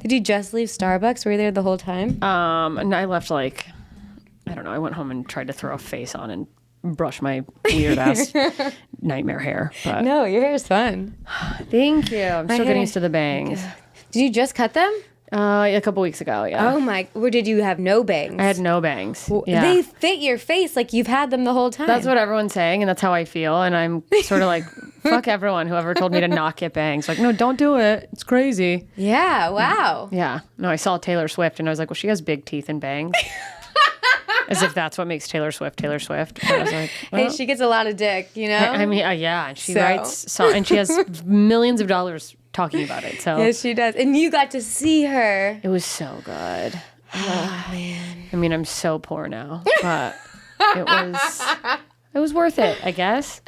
Did you just leave Starbucks? Were you there the whole time? And I left like, I don't know, I went home and tried to throw a face on and brush my weird ass nightmare hair. But No, your hair is fun. thank you. I'm still getting used to the bangs. Did you just cut them? A couple weeks ago, yeah. Oh my, or did you have no bangs? I had no bangs. Yeah. They fit your face like you've had them the whole time. That's what everyone's saying, and that's how I feel. And I'm sort of like, fuck everyone, whoever told me to not get bangs. Like, no, don't do it. It's crazy. Yeah, wow. Yeah. No, I saw Taylor Swift, and I was like, well, she has big teeth and bangs. As if that's what makes Taylor Swift Taylor Swift. But I was like, well, Hey, she gets a lot of dick, you know? I mean, yeah. And she writes, and she has millions of dollars talking about it. So Yes, she does. And you got to see her. it was so good. Oh, man. I mean, I'm so poor now, but it was worth it, I guess.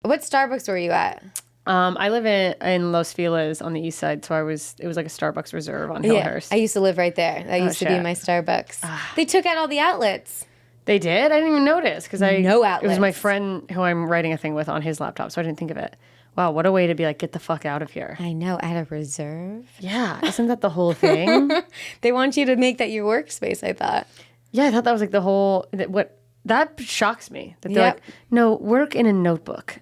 What Starbucks were you at? I live in Los Feliz on the east side, so it was like a Starbucks Reserve on Hillhurst. I used to live right there. That used to be shit. my Starbucks. They took out all the outlets. They did? I didn't even notice because No it outlets. was my friend who I'm writing a thing with on his laptop, so I didn't think of it. Wow, what a way to be like, get the fuck out of here. I know, at a reserve. Yeah, isn't that the whole thing? They want you to make that your workspace, I thought. Yeah, I thought that was like the whole, that shocks me. That they're Yep. like, no, work in a notebook.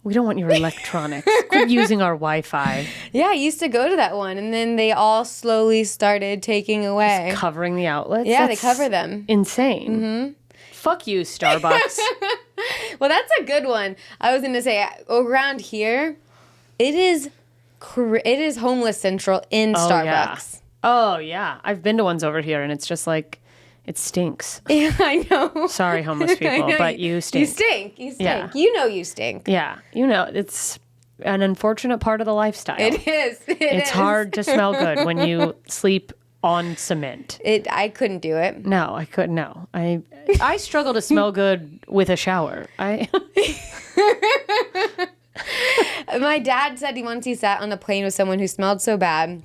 We don't want your electronics. Quit using our Wi-Fi. Yeah, I used to go to that one, and then they all slowly started taking away. Covering the outlets? Yeah, That's they cover them. Insane. Mm-hmm. Fuck you, Starbucks. Well, that's a good one. I was going to say, around here, it is homeless central in Starbucks. Oh, yeah. I've been to ones over here, and it's just like, it stinks. Yeah, I know. Sorry, homeless people, but you stink. You stink. You stink. Yeah. You know you stink. Yeah. You know, it's an unfortunate part of the lifestyle. It is. It's hard to smell good when you sleep on cement. I couldn't do it. No, I couldn't. No. I struggle to smell good with a shower. My dad said once he sat on a plane with someone who smelled so bad.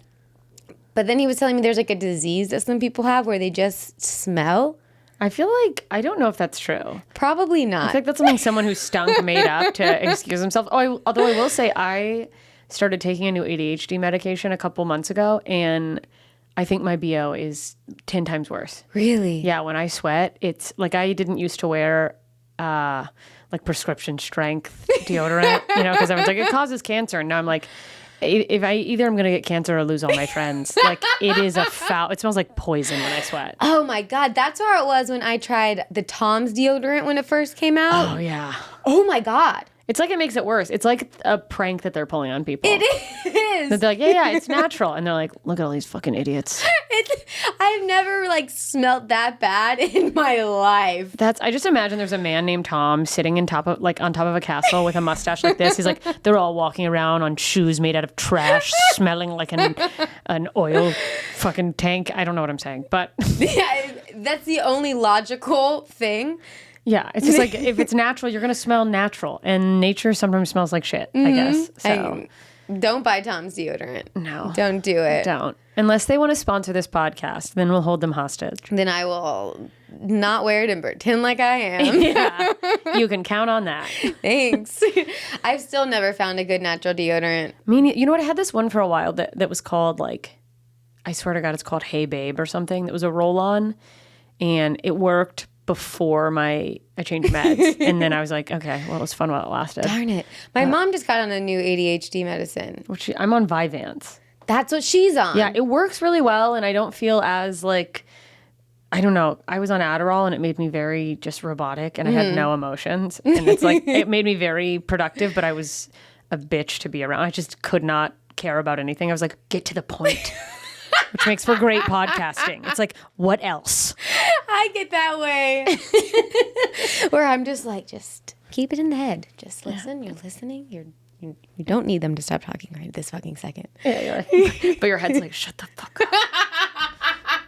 But then he was telling me there's like a disease that some people have where they just smell. I feel like, I don't know if that's true. Probably I not. feel like that's something someone who stunk made up to excuse himself. Although I will say I started taking a new ADHD medication a couple months ago, and I think my BO is 10 times worse. Really? Yeah, when I sweat, it's like I didn't used to wear like prescription strength deodorant, because I was like, it causes cancer. And now I'm like, if I'm going to get cancer or lose all my friends. Like, it is a foul. It smells like poison when I sweat. Oh my God. That's where it was when I tried the Tom's deodorant when it first came out. Oh, yeah. Oh my God. It's like it makes it worse. It's like a prank that they're pulling on people. It is. They're like, yeah, it's natural. And they're like, look at all these fucking idiots. I've never smelled that bad in my life. I just imagine there's a man named Tom sitting on top of a castle with a mustache like this. He's like, they're all walking around on shoes made out of trash, smelling like an oil fucking tank. I don't know what I'm saying, but Yeah, that's the only logical thing. Yeah, it's just like, if it's natural, you're going to smell natural. And nature sometimes smells like shit, I guess. So don't buy Tom's deodorant. No. Don't do it. Don't. Unless they want to sponsor this podcast, then we'll hold them hostage. Then I will not wear it and pretend like I am. Yeah, you can count on that. Thanks. I've still never found a good natural deodorant. I mean, you know what? I had this one for a while that was called, like, I swear to God, it's called Hey Babe or something. That was a roll-on, and it worked before I changed meds. And then I was like, okay, well, it was fun while it lasted. Darn it. My mom just got on a new ADHD medicine. I'm on Vyvanse. That's what she's on. Yeah, it works really well, and I don't feel as, like, I don't know. I was on Adderall, and it made me very just robotic, and I had no emotions. And it's like, it made me very productive, but I was a bitch to be around. I just could not care about anything. I was like, get to the point. Which makes for great podcasting. It's like, what else? I get that way. Where I'm just like, just keep it in the head. Just listen. You're listening. You're You don't need them to stop talking right this fucking second. Yeah, but your head's like, shut the fuck up.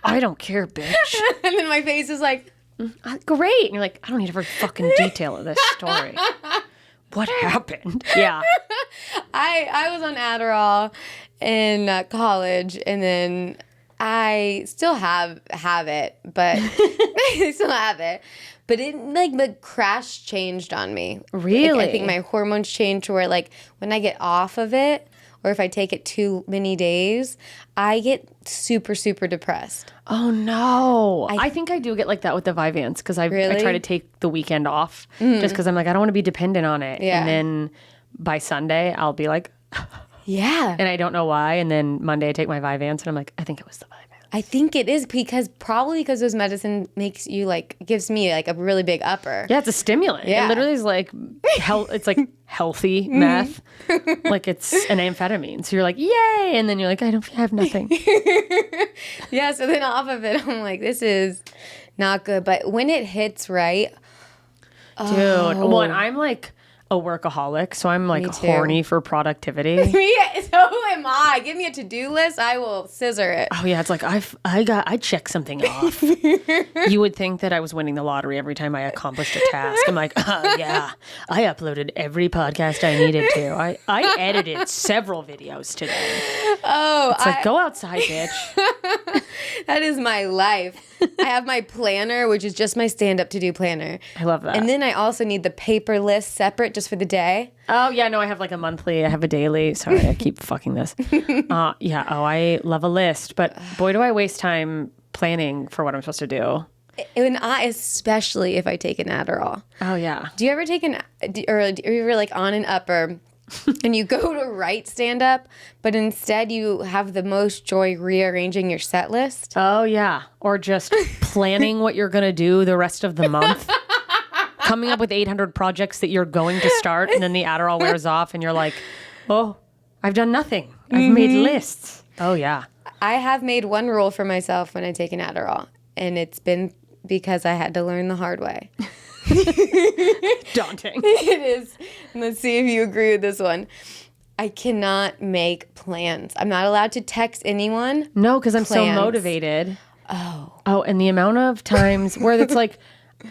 I don't care, bitch. And then my face is like, great. And you're like, I don't need every fucking detail of this story. What happened? Yeah. I was on Adderall in college, and then I still have it, but I still have it. But it the crash changed on me. Really? I think my hormones changed to where when I get off of it, or if I take it too many days, I get super, super depressed. Oh, no. I think I do get like that with the Vyvanse because I try to take the weekend off just because I'm like, I don't want to be dependent on it. Yeah. And then by Sunday, I'll be like, yeah. And I don't know why. And then Monday, I take my Vyvanse and I'm like, I think it was the Vyvanse. I think it is because those medicine makes you gives me a really big upper. Yeah, it's a stimulant. Yeah. It literally is it's like healthy meth. Like it's an amphetamine. So you're like, yay. And then you're like, I have nothing. Yeah. So then off of it, I'm like, this is not good. But when it hits right. Dude. Well, and I'm like a workaholic, so I'm horny for productivity. Yeah, so am I. Give me a to-do list, I will scissor it. Oh yeah, it's like I check something off. You would think that I was winning the lottery every time I accomplished a task. I'm like, yeah, I uploaded every podcast I needed to. I edited several videos today. Oh, it's like, go outside, bitch. That is my life. I have my planner, which is just my stand-up to-do planner. I love that. And then I also need the paper list separate just for the day. Oh, yeah, no, I have a monthly, I have a daily. Sorry, I keep fucking this. I love a list. But boy, do I waste time planning for what I'm supposed to do. And especially if I take an Adderall. Oh, yeah. Do you ever take are you ever on an upper and you go to write stand-up, but instead you have the most joy rearranging your set list? Oh, yeah. Or just planning what you're going to do the rest of the month. Coming up with 800 projects that you're going to start, and then the Adderall wears off, and you're like, oh, I've done nothing. I've made lists. Oh, yeah. I have made one rule for myself when I take an Adderall, and it's been because I had to learn the hard way. Daunting. It is. Let's see if you agree with this one. I cannot make plans. I'm not allowed to text anyone. No, because I'm so motivated. Oh, and the amount of times where it's like,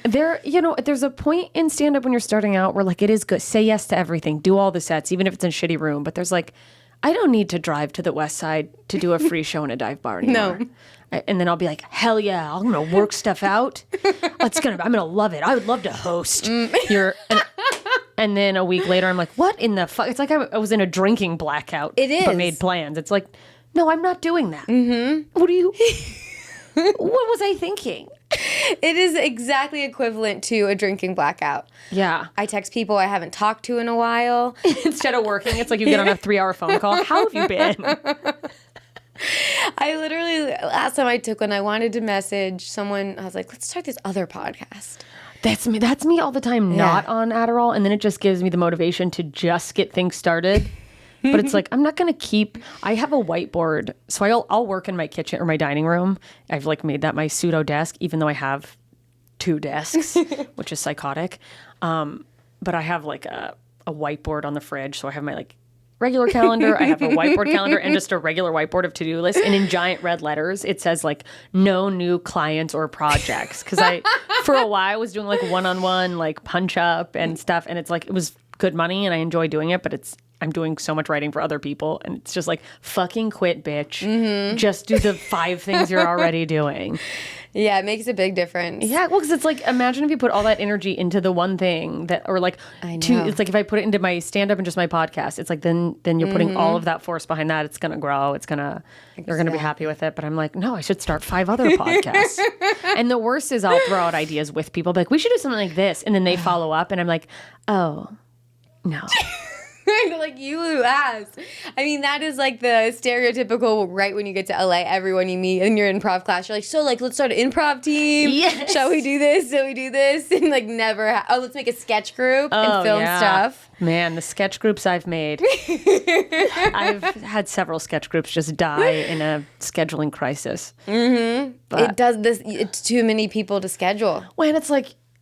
there's a point in stand-up when you're starting out where it is good. Say yes to everything. Do all the sets, even if it's in a shitty room. But there's I don't need to drive to the West Side to do a free show in a dive bar anymore. No. And then I'll be like, hell yeah, I'm going to work stuff out. I'm going to love it. I would love to host and then a week later, I'm like, what in the fuck? It's like I was in a drinking blackout. It is. But made plans. It's like, no, I'm not doing that. Mm-hmm. What was I thinking? It is exactly equivalent to a drinking blackout. Yeah. I text people I haven't talked to in a while. Instead of working, it's like you get on a 3-hour phone call. How have you been? I literally, last time I took one, I wanted to message someone. I was like, let's start this other podcast. That's me all the time, not on Adderall. And then it just gives me the motivation to just get things started. But it's like, I'm not going to I have a whiteboard. So I'll work in my kitchen or my dining room. I've made that my pseudo desk, even though I have 2 desks, which is psychotic. But I have a whiteboard on the fridge. So I have my regular calendar. I have a whiteboard calendar and just a regular whiteboard of to-do lists. And in giant red letters, it says no new clients or projects. Because for a while, I was doing one-on-one, punch up and stuff. And it's it was good money and I enjoy doing it, but I'm doing so much writing for other people, and it's just fucking quit, bitch. Mm-hmm. Just do the 5 things you're already doing. Yeah, it makes a big difference. Yeah, well, because it's imagine if you put all that energy into the one thing that, or I know. It's if I put it into my stand-up and just my podcast, it's then you're putting all of that force behind that. It's gonna grow. You're gonna be happy with it. But I'm no, I should start 5 other podcasts. And the worst is I'll throw out ideas with people, we should do something like this, and then they follow up, and I'm like, oh, no. You asked. I mean, that is the stereotypical right when you get to LA, everyone you meet in your improv class, you're let's start an improv team. Yes. Shall we do this? Shall we do this? And never, let's make a sketch group and film stuff. Man, the sketch groups I've made. I've had several sketch groups just die in a scheduling crisis. Mm-hmm. But it's too many people to schedule. When it's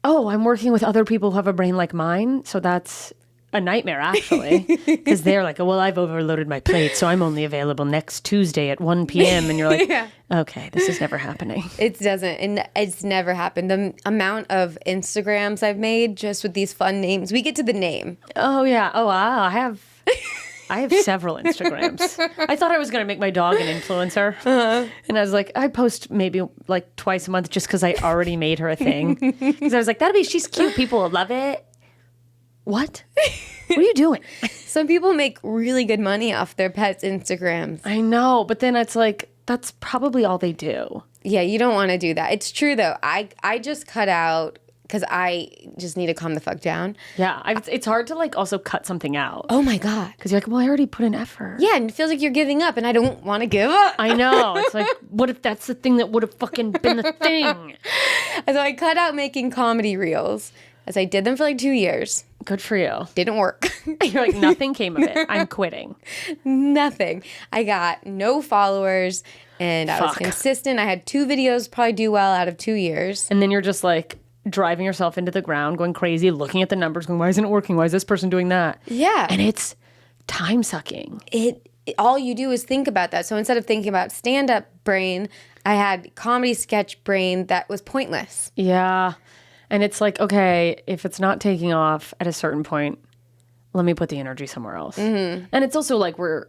I'm working with other people who have a brain like mine, so that's a nightmare, actually, because they're like, well, I've overloaded my plate, so I'm only available next Tuesday at 1 p.m. And you're like, okay, this is never happening. It doesn't. And it's never happened. The amount of Instagrams I've made just with these fun names. We get to the name. Oh, yeah. Oh, wow. I have several Instagrams. I thought I was going to make my dog an influencer. And I was like, I post maybe like twice a month just because I already made her a thing. Because I was like, she's cute. People will love it. What? What are you doing? Some people make really good money off their pets' Instagrams. I know, but then it's like, that's probably all they do. Yeah, you don't want to do that. It's true, though. I just cut out because I just need to calm the fuck down. Yeah, it's hard to like also cut something out. Oh, my God. Because you're like, well, I already put in effort. Yeah, and it feels like you're giving up, and I don't want to give up. I know. It's like, what if that's the thing that would have fucking been the thing? So I cut out making comedy reels, as I did them for like 2 years. Good for you. Didn't work. You're like, nothing came of it. I'm quitting. Nothing. I got no followers, and I was consistent. I had 2 videos probably do well out of 2 years. And then you're just like driving yourself into the ground, going crazy, looking at the numbers, going, why isn't it working? Why is this person doing that? Yeah. And it's time sucking. All you do is think about that. So instead of thinking about stand-up brain, I had comedy sketch brain that was pointless. Yeah. And it's like, okay, if it's not taking off at a certain point, let me put the energy somewhere else. Mm-hmm. And it's also like we're,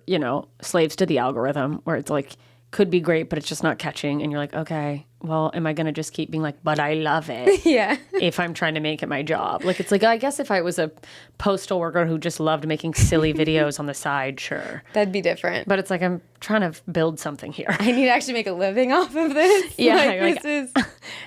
slaves to the algorithm where it's like, could be great, but it's just not catching. And you're like, okay, well, am I going to just keep being like, but I love it. Yeah. If I'm trying to make it my job. Like, it's like, I guess if I was a postal worker who just loved making silly videos on the side, sure. That'd be different. But it's like, I'm trying to build something here. I need to actually make a living off of this. Yeah. This is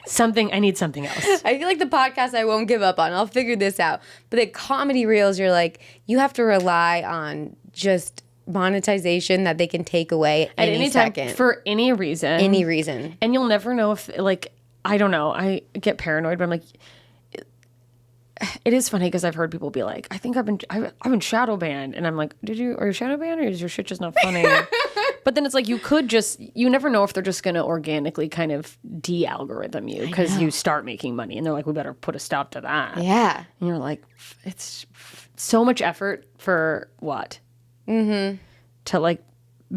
something, I need something else. I feel like the podcast I won't give up on. I'll figure this out. But the comedy reels, you're like, you have to rely on just monetization that they can take away at any second. For any reason. Any reason. And you'll never know if, like, I don't know. I get paranoid, but I'm like, it is funny because I've heard people be like, I think I've been shadow banned. And I'm like, are you shadow banned or is your shit just not funny? But then it's like, you never know if they're just going to organically kind of de-algorithm you because you start making money. And they're like, we better put a stop to that. Yeah. And you're like, it's so much effort for what? Mm-hmm. To like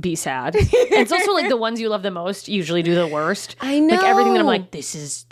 be sad. And it's also like the ones you love the most usually do the worst. I know. Like everything that I'm like, this is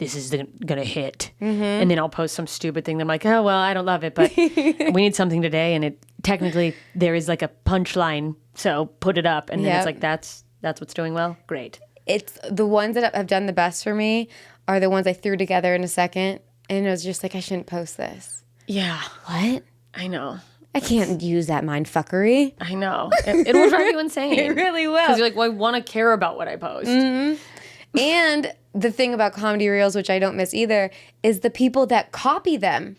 gonna hit. Mm-hmm. And then I'll post some stupid thing that I'm like, oh well, I don't love it, but we need something today, and it technically there is like a punchline, so put it up. And then it's like that's what's doing well. Great. It's the ones that have done the best for me are the ones I threw together in a second, and it was just like I shouldn't post this. Yeah. What? I know. I can't use that mindfuckery. I know. It will drive you insane. It really will. Because you're like, well, I want to care about what I post. Mm-hmm. And the thing about comedy reels, which I don't miss either, is the people that copy them.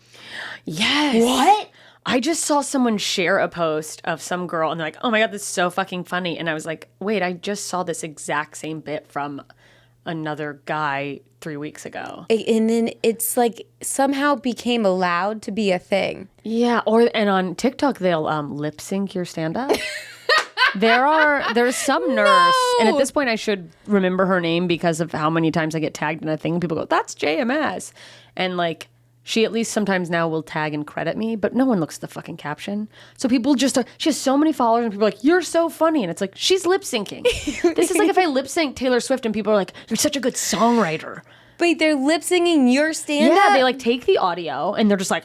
Yes. What? I just saw someone share a post of some girl, and they're like, oh my God, this is so fucking funny. And I was like, wait, I just saw this exact same bit from another guy 3 weeks ago. And then it's like somehow became allowed to be a thing. Yeah, and on TikTok they'll lip sync your stand up. There's some nurse, and at this point I should remember her name because of how many times I get tagged in a thing. People go, that's JMS. And like she at least sometimes now will tag and credit me, but no one looks at the fucking caption. So people just she has so many followers, and people are like, you're so funny. And it's like, she's lip syncing. This is like if I lip sync Taylor Swift and people are like, you're such a good songwriter. Wait, they're lip singing your stand up? Yeah, they like take the audio and they're just like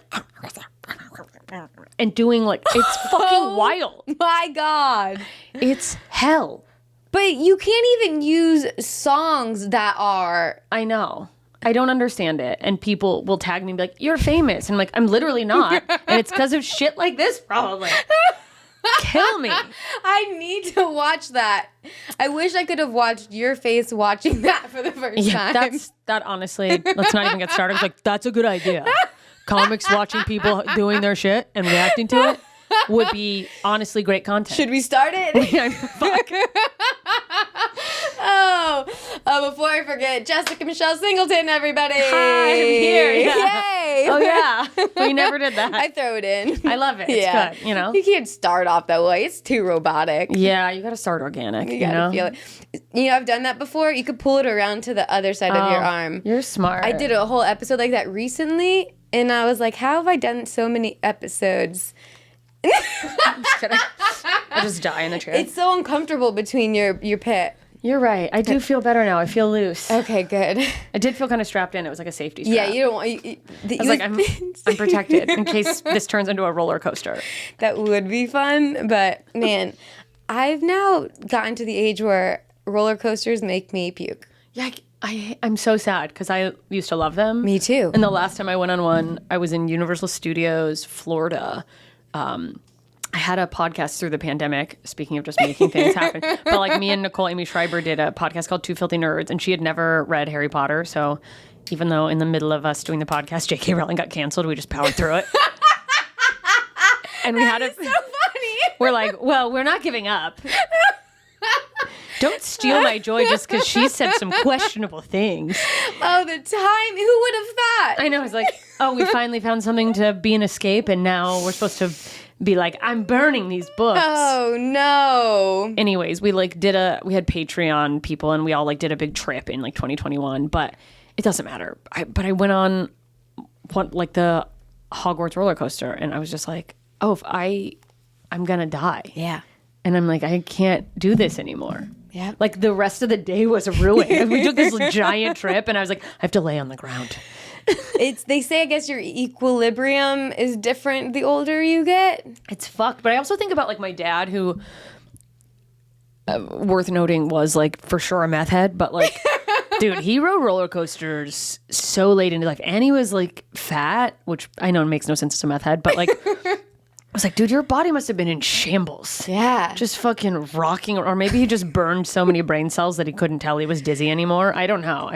and doing like, it's fucking wild. My God. It's hell. But you can't even use songs that are... I know. I don't understand it. And people will tag me and be like, you're famous. And I'm like, I'm literally not. And it's because of shit like this, probably. Kill me. I need to watch that. I wish I could have watched your face watching that for the first time. That honestly, let's not even get started. It's like, that's a good idea. Comics watching people doing their shit and reacting to it would be honestly great content. Should we start it? Yeah, fuck. Before I forget, Jessica Michelle Singleton, everybody. Hi, I'm here. Yeah. Yay. Oh, yeah. We never did that. I throw it in. I love it. It's good, you know? You can't start off that way. It's too robotic. Yeah, you got to start organic, You got to feel it. You know, I've done that before. You could pull it around to the other side of your arm. You're smart. I did a whole episode like that recently, and I was like, how have I done so many episodes I'm just kidding. I'll just die in the chair. It's so uncomfortable between your pit. You're right. I do feel better now. I feel loose. Okay, good. I did feel kind of strapped in. It was like a safety strap. Yeah, you don't want... I was like, I'm protected in case this turns into a roller coaster. That would be fun, but man, I've now gotten to the age where roller coasters make me puke. Yeah, I'm so sad because I used to love them. Me too. And the last time I went on one, I was in Universal Studios, Florida. I had a podcast through the pandemic, speaking of just making things happen. But like me and Nicole Amy Schreiber did a podcast called Two Filthy Nerds, and she had never read Harry Potter. So even though in the middle of us doing the podcast, J.K. Rowling got canceled, we just powered through it. And we had it. So funny. We're like, well, we're not giving up. Don't steal my joy just because she said some questionable things. Oh, the time. Who would have thought? I know. It's like, oh, we finally found something to be an escape, and now we're supposed to be like, I'm burning these books. Oh, no. Anyways, we had Patreon people, and we all like did a big trip in like 2021, but it doesn't matter. But I went on the Hogwarts roller coaster, and I was just like, oh, if I'm going to die. Yeah. And I'm like, I can't do this anymore. Yeah. Like the rest of the day was ruined. We took this giant trip, and I was like, I have to lay on the ground. They say, I guess your equilibrium is different the older you get. It's fucked. But I also think about like my dad, who, worth noting, was like for sure a meth head, but like, dude, he rode roller coasters so late into life, and he was like fat, which I know makes no sense as a meth head, but like, I was like, dude, your body must have been in shambles. Yeah. Just fucking rocking. Or maybe he just burned so many brain cells that he couldn't tell he was dizzy anymore. I don't know.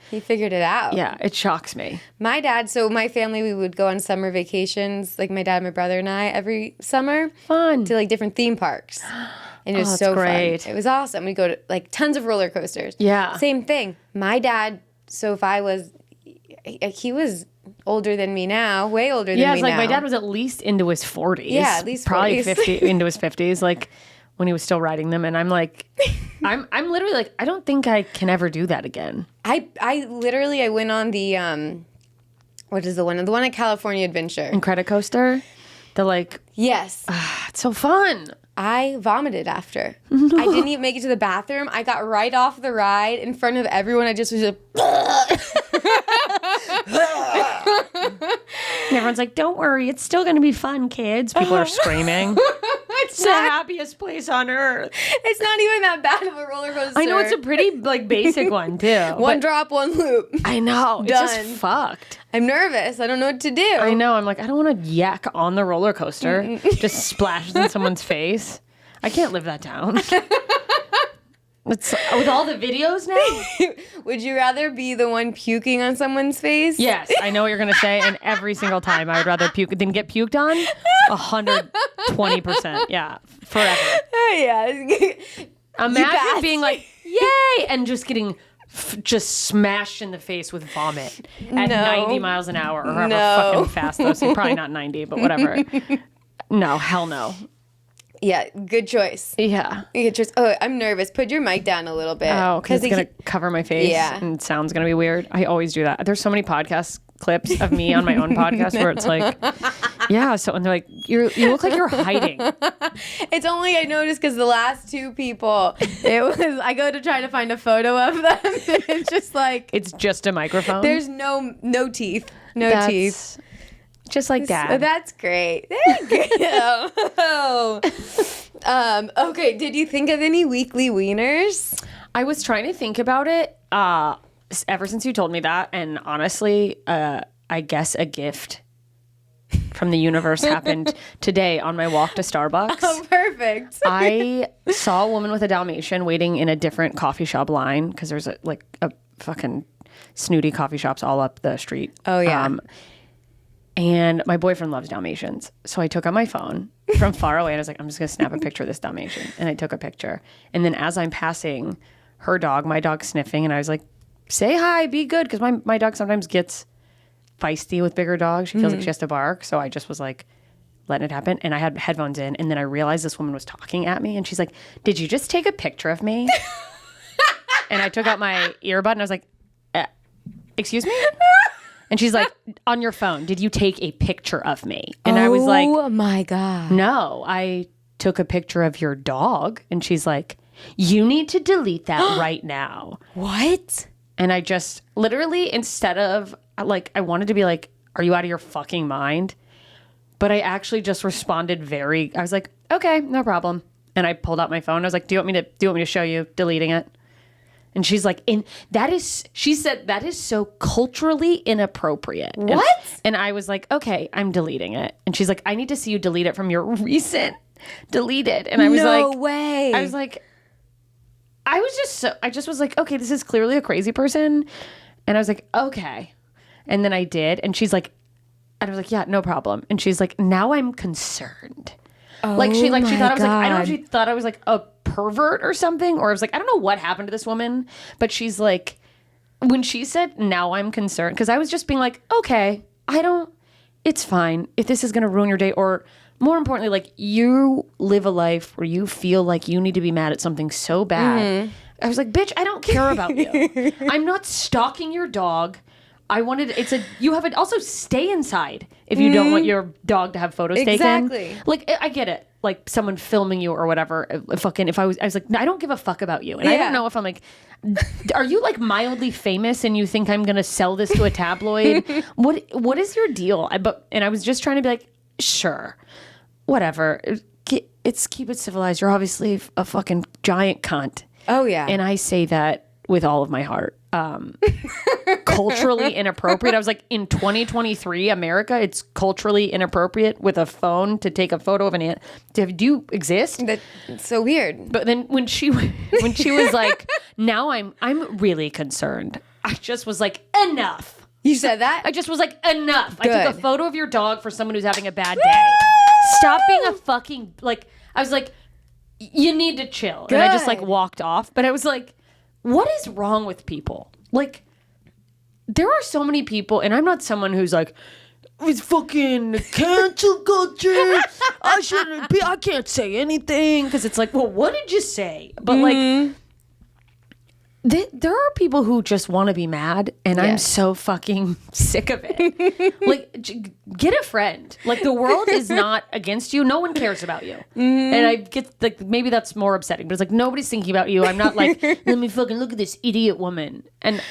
He figured it out. Yeah, it shocks me. My dad, so my family, we would go on summer vacations, like my dad, my brother, and I, every summer. Fun. To like different theme parks. And it was so great. fun. It was awesome. We'd go to like tons of roller coasters. Yeah. Same thing. My dad, so if I was, he was older than me now, way older than me now. Yeah, it's like my dad was at least into his 40s. Yeah, at least probably 40s. 50 into his 50s, like when he was still riding them. And I'm like, I'm literally like, I don't think I can ever do that again. I went on the what is the one at California Adventure. Incredicoaster, the like, yes, it's so fun. I vomited after. No. I didn't even make it to the bathroom. I got right off the ride in front of everyone. I just was like, and everyone's like, don't worry, it's still going to be fun, kids. People are screaming. It's the happiest place on earth. It's not even that bad of a roller coaster. I know, it's a pretty like basic one too. One drop, one loop. I know. Done. It's just fucked. I'm nervous. I don't know what to do. I know. I'm like, I don't want to yak on the roller coaster. Just splashes in someone's face. I can't live that down. It's, with all the videos now? Would you rather be the one puking on someone's face? Yes, I know what you're going to say. And every single time I would rather puke than get puked on. 120%. Yeah. Forever. Oh, yeah. Imagine being like, yay! And just getting just smashed in the face with vomit at 90 miles an hour or however fucking fast those are. Probably not 90, but whatever. No, hell no. Yeah, good choice. Yeah. Good choice. Oh, I'm nervous. Put your mic down a little bit. Oh, because it's going to cover my face and it sounds going to be weird. I always do that. There's so many podcast clips of me on my own podcast where it's like, yeah, so, and they're like, you look like you're hiding. It's only I noticed because the last two people, I go to try to find a photo of them. It's just like. It's just a microphone? There's no teeth. No teeth. Just like Dad. So that's great. Thank you. Okay, did you think of any weekly wieners? I was trying to think about it ever since you told me that. And honestly, I guess a gift from the universe happened today on my walk to Starbucks. Oh, perfect. I saw a woman with a Dalmatian waiting in a different coffee shop line because there's a fucking snooty coffee shops all up the street. Oh, yeah. And my boyfriend loves Dalmatians. So I took out my phone from far away and I was like, I'm just going to snap a picture of this Dalmatian. And I took a picture. And then as I'm passing her dog, my dog's sniffing. And I was like, say hi, be good. Because my dog sometimes gets feisty with bigger dogs. She feels like she has to bark. So I just was like, letting it happen. And I had headphones in. And then I realized this woman was talking at me. And she's like, did you just take a picture of me? And I took out my earbud and I was like, excuse me? And she's like, on your phone, did you take a picture of me? And I was like, oh my God. no, I took a picture of your dog. And she's like, you need to delete that right now. What? And I just literally, instead of like, I wanted to be like, are you out of your fucking mind? But I actually just responded I was like, okay, no problem. And I pulled out my phone. I was like, do you want me to show you deleting it? And she's like, she said, that is so culturally inappropriate. What? And I was like, okay, I'm deleting it. And she's like, I need to see you delete it from your recent deleted. And I was no like, way. I was like, I just was like, okay, this is clearly a crazy person. And I was like, okay. And then I did. And she's like, and I was like, yeah, no problem. And she's like, now I'm concerned. Oh She thought I was like, I don't know if God. she thought I was like a pervert or something, or I was like, I don't know what happened to this woman, but she's like, when she said, now I'm concerned, because I was just being like, okay, it's fine if this is going to ruin your day, or more importantly, like, you live a life where you feel like you need to be mad at something so bad. I was like, bitch, I don't care about you. I'm not stalking your dog. Also stay inside if you don't want your dog to have photos taken. Exactly. Like, I get it. Like someone filming you or whatever. I was like, I don't give a fuck about you. And I don't know if I'm like, are you like mildly famous and you think I'm going to sell this to a tabloid? What is your deal? And I was just trying to be like, sure, whatever. Keep it civilized. You're obviously a fucking giant cunt. Oh yeah. And I say that with all of my heart. Culturally inappropriate. I was like, in 2023 America, it's culturally inappropriate with a phone to take a photo of an ant. Do you exist? That's so weird. But then when she was like, now I'm really concerned, I just was like, enough. You said that? I just was like, enough. Good. I took a photo of your dog for someone who's having a bad day. Stop being a fucking, like, I was like, you need to chill. Good. And I just like walked off. But I was like, what is wrong with people? Like, there are so many people, and I'm not someone who's like, it's fucking cancel culture. I can't say anything. Because it's like, well, what did you say? But like, there are people who just want to be mad, and I'm so fucking sick of it. Like, get a friend. Like, the world is not against you. No one cares about you. And I get, like, maybe that's more upsetting, but it's like, nobody's thinking about you. I'm not like, let me fucking look at this idiot woman. And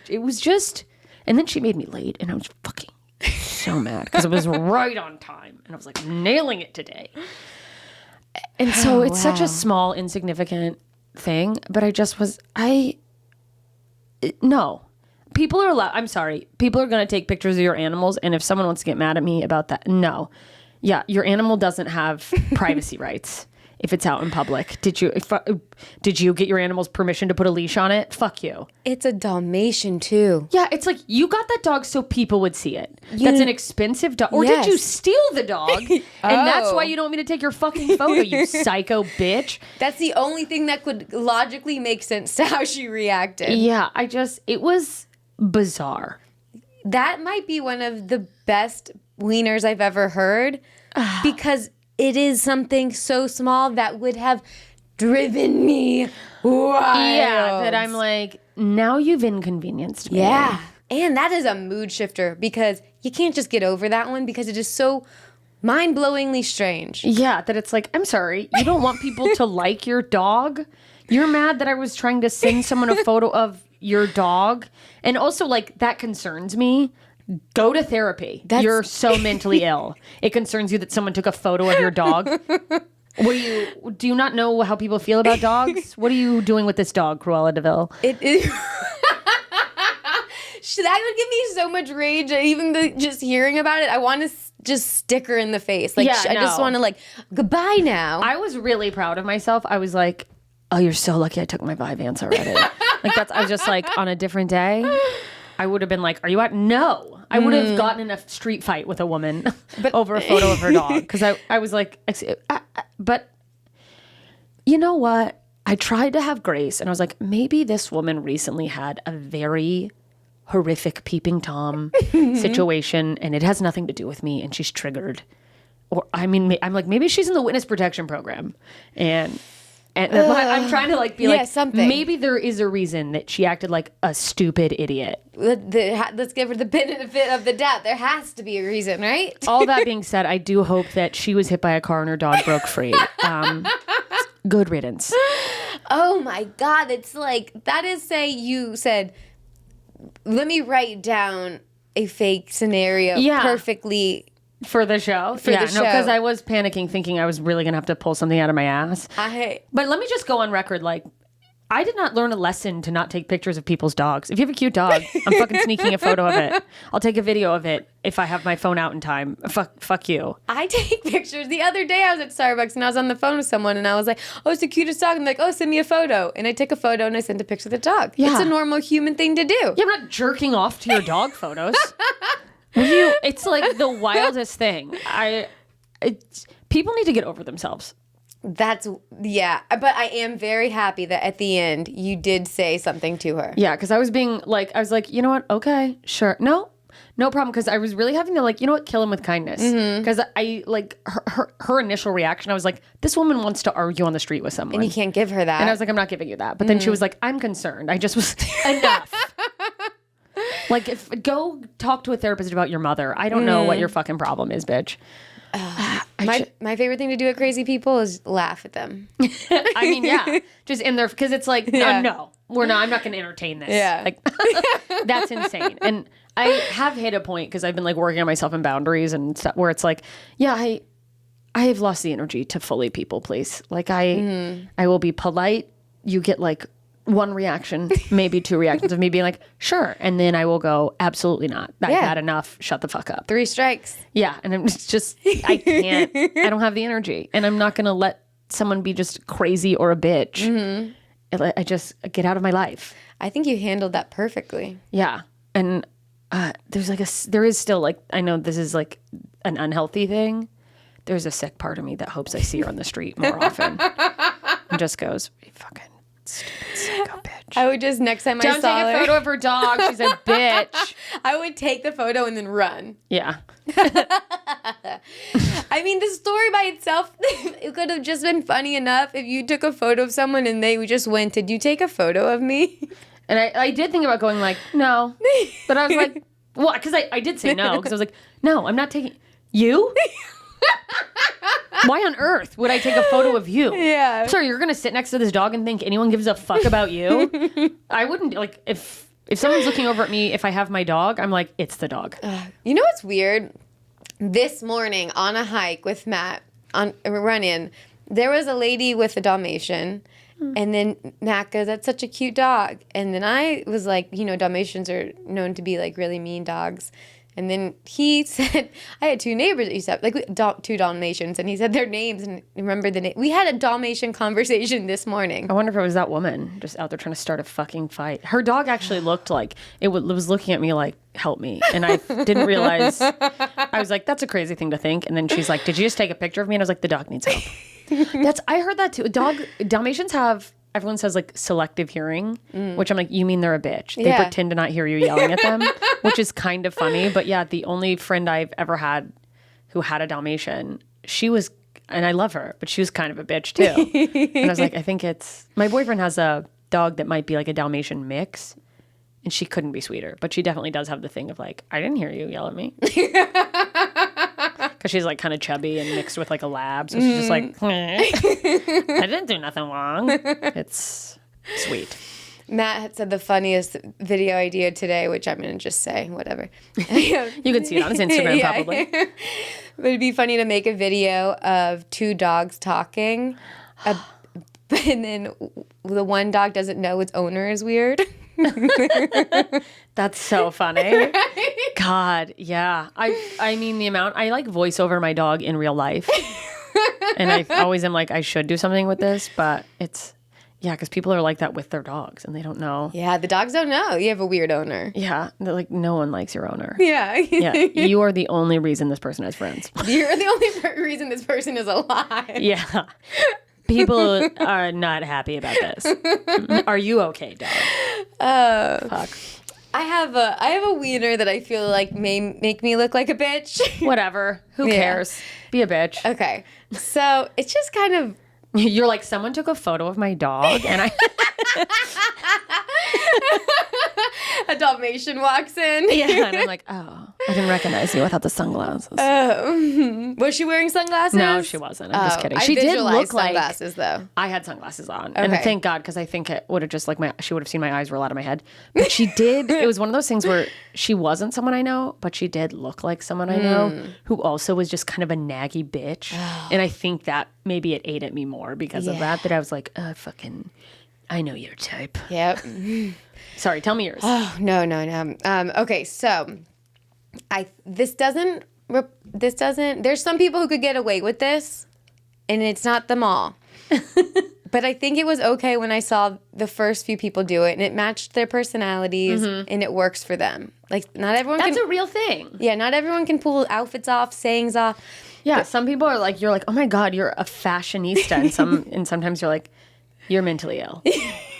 it was just, and then she made me late, and I was fucking so mad because it was right on time, and I was like nailing it today. And so it's such a small, insignificant thing, but I just was, no. People are allowed, I'm sorry, people are going to take pictures of your animals, and if someone wants to get mad at me about that, no. Yeah, your animal doesn't have privacy rights if it's out in public. Did you get your animal's permission to put a leash on it? Fuck you. It's a Dalmatian too. Yeah, it's like, you got that dog so people would see it. That's an expensive dog. Or did you steal the dog? And that's why you don't want me to take your fucking photo, you psycho bitch. That's the only thing that could logically make sense to how she reacted. Yeah, it was bizarre. That might be one of the best wieners I've ever heard because it is something so small that would have driven me wild. Yeah, that I'm like, now you've inconvenienced me. Yeah. And that is a mood shifter because you can't just get over that one because it is so mind-blowingly strange. Yeah, that it's like, I'm sorry, you don't want people to like your dog? You're mad that I was trying to send someone a photo of your dog? And also, like, that concerns me. Go to therapy. You're so mentally ill. It concerns you that someone took a photo of your dog. Do you not know how people feel about dogs? What are you doing with this dog, Cruella de Vil? It is. That would give me so much rage. Even just hearing about it, I want to just stick her in the face. Like, I just want to, like, goodbye now. I was really proud of myself. I was like, oh, you're so lucky I took my Vyvanse already. I was just like, on a different day, I would have been like, are you out? No. I would have gotten in a street fight with a woman over a photo of her dog. Because I was like, but you know what? I tried to have grace. And I was like, maybe this woman recently had a very horrific peeping Tom situation. And it has nothing to do with me. And she's triggered. Or, I mean, I'm like, maybe she's in the witness protection program. And And I'm trying to like be like, something. Maybe there is a reason that she acted like a stupid idiot. Let's give her the benefit of the doubt. There has to be a reason, right? All that being said, I do hope that she was hit by a car and her dog broke free. Good riddance. Oh my God. It's like, that is you said, let me write down a fake scenario perfectly. For the show? The show. No, because I was panicking thinking I was really going to have to pull something out of my ass. But let me just go on record, like, I did not learn a lesson to not take pictures of people's dogs. If you have a cute dog, I'm fucking sneaking a photo of it. I'll take a video of it if I have my phone out in time. Fuck you. I take pictures. The other day I was at Starbucks and I was on the phone with someone and I was like, oh, it's the cutest dog. I'm like, oh, send me a photo. And I took a photo and I sent a picture of the dog. Yeah. It's a normal human thing to do. Yeah, I'm not jerking off to your dog photos. It's like the wildest thing. People need to get over themselves. But I am very happy that at the end you did say something to her. Yeah, because I was like, you know what? Okay, sure. No problem. Because I was really having to like, you know what? Kill him with kindness. Because I like her initial reaction. I was like, this woman wants to argue on the street with someone. And you can't give her that. And I was like, I'm not giving you that. But then she was like, I'm concerned. I just was enough. Like, go talk to a therapist about your mother. I don't know what your fucking problem is, bitch. My favorite thing to do at crazy people is laugh at them. I mean, yeah. Just in there, because it's like, no, we're not. I'm not going to entertain this. Yeah. Like, that's insane. And I have hit a point, because I've been like working on myself and boundaries and stuff, where it's like, yeah, I have lost the energy to fully people please. Like, I will be polite. You get like one reaction, maybe two reactions of me being like, sure. And then I will go, absolutely not. I've had enough. Shut the fuck up. 3 strikes. Yeah. And I'm just, I can't, I don't have the energy. And I'm not going to let someone be just crazy or a bitch. I just get out of my life. I think you handled that perfectly. Yeah. And there is still like, I know this is like an unhealthy thing. There's a sick part of me that hopes I see her on the street more often. And just goes, you fucking stupid psycho bitch. I would just, next time I saw her. Don't take a photo of her dog. She's a bitch. I would take the photo and then run. Yeah. I mean, the story by itself, it could have just been funny enough if you took a photo of someone and they just went, did you take a photo of me? And I did think about going like, no. But I was like, well, because I did say no. Because I was like, no, I'm not taking, you? Why on earth would I take a photo of you? Yeah. Sorry, you're going to sit next to this dog and think anyone gives a fuck about you? I wouldn't, like, if someone's looking over at me, if I have my dog, I'm like, it's the dog. You know what's weird? This morning on a hike with Matt, on a run-in, there was a lady with a Dalmatian. And then Matt goes, that's such a cute dog. And then I was like, you know, Dalmatians are known to be like really mean dogs. And then he said, I had 2 neighbors that used to have, like 2 Dalmatians, and he said their names and remember the name. We had a Dalmatian conversation this morning. I wonder if it was that woman just out there trying to start a fucking fight. Her dog actually looked like, it was looking at me like, help me. And I didn't realize, I was like, that's a crazy thing to think. And then she's like, did you just take a picture of me? And I was like, the dog needs help. I heard that too. Dalmatians have, everyone says like selective hearing, which I'm like, you mean they're a bitch. They pretend to not hear you yelling at them, which is kind of funny. But yeah, the only friend I've ever had who had a Dalmatian, she was, and I love her, but she was kind of a bitch too. And I was like, I think my boyfriend has a dog that might be like a Dalmatian mix. And she couldn't be sweeter, but she definitely does have the thing of like, I didn't hear you yell at me. Because she's like kind of chubby and mixed with like a lab. So she's just like, I didn't do nothing wrong. It's sweet. Matt had said the funniest video idea today, which I'm going to just say, whatever. You can see it on his Instagram probably. But it'd be funny to make a video of 2 dogs talking. And then the one dog doesn't know its owner is weird. That's so funny. Right? God, yeah. I mean, the amount I like voice over my dog in real life, and I always am like, I should do something with this, but it's because people are like that with their dogs and they don't know. Yeah, the dogs don't know you have a weird owner. Yeah, they're like, no one likes your owner. Yeah, you are the only reason this person has friends. You're the only reason this person is alive. Yeah. People are not happy about this. Are you okay, dog? Fuck. I have a wiener that I feel like may make me look like a bitch. Whatever. Who cares? Be a bitch. Okay. So it's just kind of You're like, someone took a photo of my dog and I... A Dalmatian walks in. Yeah, and I'm like, oh, I didn't recognize you without the sunglasses. Was she wearing sunglasses? No, she wasn't. I'm just kidding. I She did look sunglasses, though. I had sunglasses on. And thank God, because I think it would have just she would have seen my eyes roll out of my head. But she did. It was one of those things where she wasn't someone I know, but she did look like someone I know who also was just kind of a naggy bitch. And I think that maybe it ate at me more because of that I was like, I know your type. Yep. Sorry, tell me yours. Oh, no. Okay, so this doesn't, there's some people who could get away with this, and it's not them all. But I think it was okay when I saw the first few people do it, and it matched their personalities, and it works for them. Like, not everyone That's a real thing. Yeah, not everyone can pull outfits off, sayings off. Yeah, some people are like, you're like, oh my God, you're a fashionista. And sometimes you're like, you're mentally ill.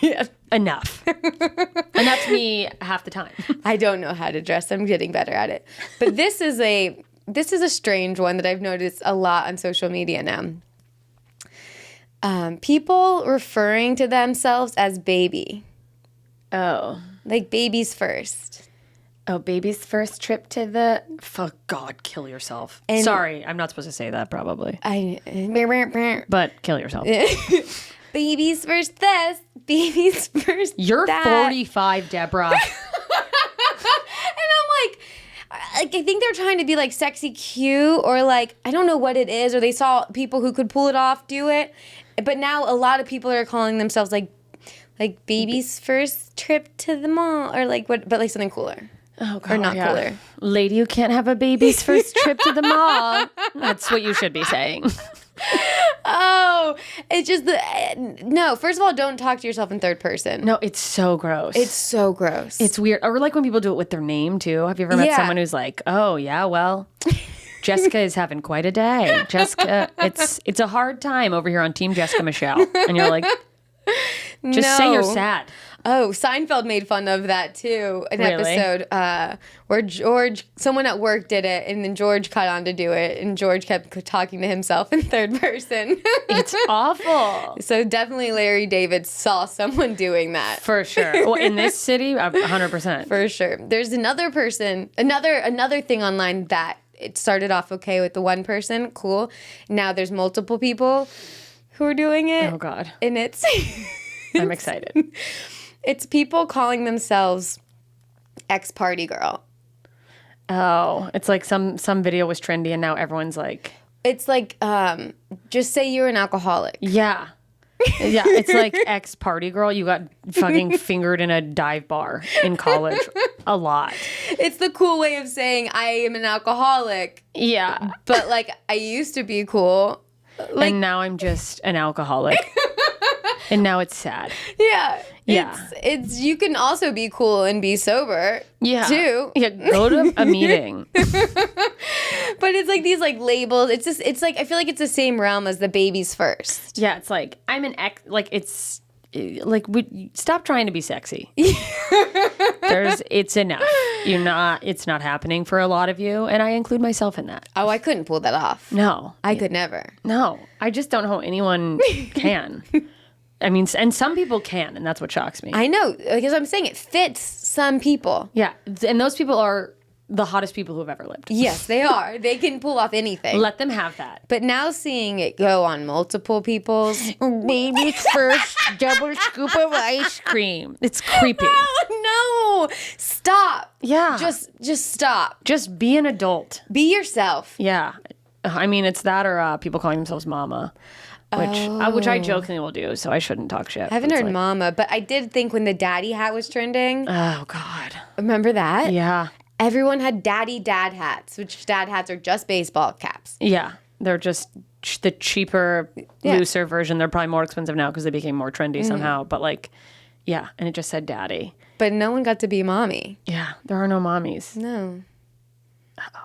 Yeah. Enough. And that's me half the time. I don't know how to dress. I'm getting better at it. But this is a strange one that I've noticed a lot on social media now. People referring to themselves as baby. Oh. Like baby's first. Oh, baby's first trip to the... Fuck God, kill yourself. Sorry, I'm not supposed to say that probably. But kill yourself. Baby's first this, baby's first You're that. 45, Deborah. And I'm like, I think they're trying to be like sexy cute, or like, I don't know what it is, or they saw people who could pull it off do it. But now a lot of people are calling themselves like baby's first trip to the mall, or like what, but like something cooler. Oh, God, or not cooler. Lady, you can't have a baby's first trip to the mall. That's what you should be saying. Oh, it's just no. First of all, don't talk to yourself in third person. No, it's so gross. It's so gross. It's weird. Or like when people do it with their name too. Have you ever met someone who's like, oh yeah, well, Jessica is having quite a day. Jessica, it's a hard time over here on Team Jessica Michelle, and you're like, just say you're sad. Oh, Seinfeld made fun of that too. An episode where someone at work did it, and then George caught on to do it, and George kept talking to himself in third person. It's awful. So definitely Larry David saw someone doing that. For sure. Well, in this city, 100%. For sure. There's another person, another thing online that it started off okay with the one person, cool. Now there's multiple people who are doing it. Oh God. And it's... I'm excited. It's people calling themselves ex-party girl. Oh, it's like some video was trendy and now everyone's like... It's like, just say you're an alcoholic. Yeah. Yeah, it's like ex-party girl. You got fucking fingered in a dive bar in college a lot. It's the cool way of saying I am an alcoholic. Yeah. But like, I used to be cool. Like, and now I'm just an alcoholic. And now it's sad. Yeah. Yeah. It's you can also be cool and be sober. Yeah. Too. Yeah. Go to a meeting. But it's like these like labels. It's like I feel like it's the same realm as the baby's first. Yeah. It's like I'm an ex. Like it's like stop trying to be sexy. It's enough. It's not happening for a lot of you, and I include myself in that. Oh, I couldn't pull that off. No, I could never. No, I just don't know how anyone can. I mean, and some people can, and that's what shocks me. I know, because I'm saying it fits some people. Yeah, and those people are the hottest people who have ever lived. Yes, they are. They can pull off anything. Let them have that. But now seeing it go on multiple people's baby's first double scoop of ice cream. It's creepy. No, stop. Yeah. Just stop. Just be an adult. Be yourself. Yeah. I mean, it's that or people calling themselves mama. Which I jokingly will do, so I shouldn't talk shit. I haven't heard mama, but I did think when the daddy hat was trending. Oh, God. Remember that? Yeah. Everyone had dad hats, which dad hats are just baseball caps. Yeah. They're just the cheaper, looser version. They're probably more expensive now because they became more trendy somehow. But like, yeah. And it just said daddy. But no one got to be mommy. Yeah. There are no mommies. No. Uh-oh.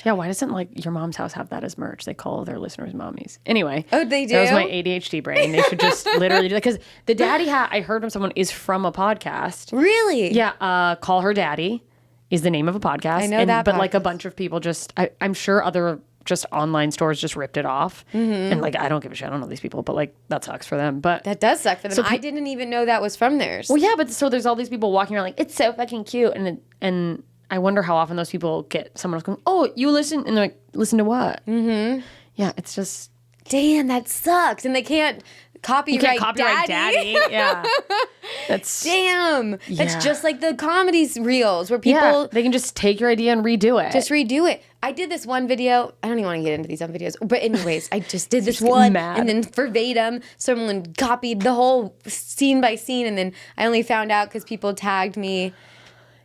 Yeah, why doesn't like your mom's house have that as merch? They call their listeners mommies. Anyway. Oh, they do? That was my ADHD brain. They should just literally do that. Because the daddy hat I heard from someone is from a podcast. Really? Yeah. Call Her Daddy is the name of a podcast. I know that But podcast. like a bunch of people just, I'm sure other just online stores just ripped it off. And like, I don't give a shit. I don't know these people, but like, that sucks for them. But That does suck for them. I didn't even know that was from theirs. well, yeah, but so there's all these people walking around like, it's so fucking cute. And I wonder how often those people get someone else going, oh, you listen? And they're like, listen to what? Mm-hmm. Yeah, it's just. Damn, that sucks. And they can't copyright daddy. Yeah. That's. Damn. Yeah. That's just like the comedy reels where people. They can just take your idea and redo it. Just redo it. I did this one video. I don't even want to get into these other videos. But anyways, I just did this one. mad. And then verbatim, someone copied the whole scene by scene. And then I only found out because people tagged me.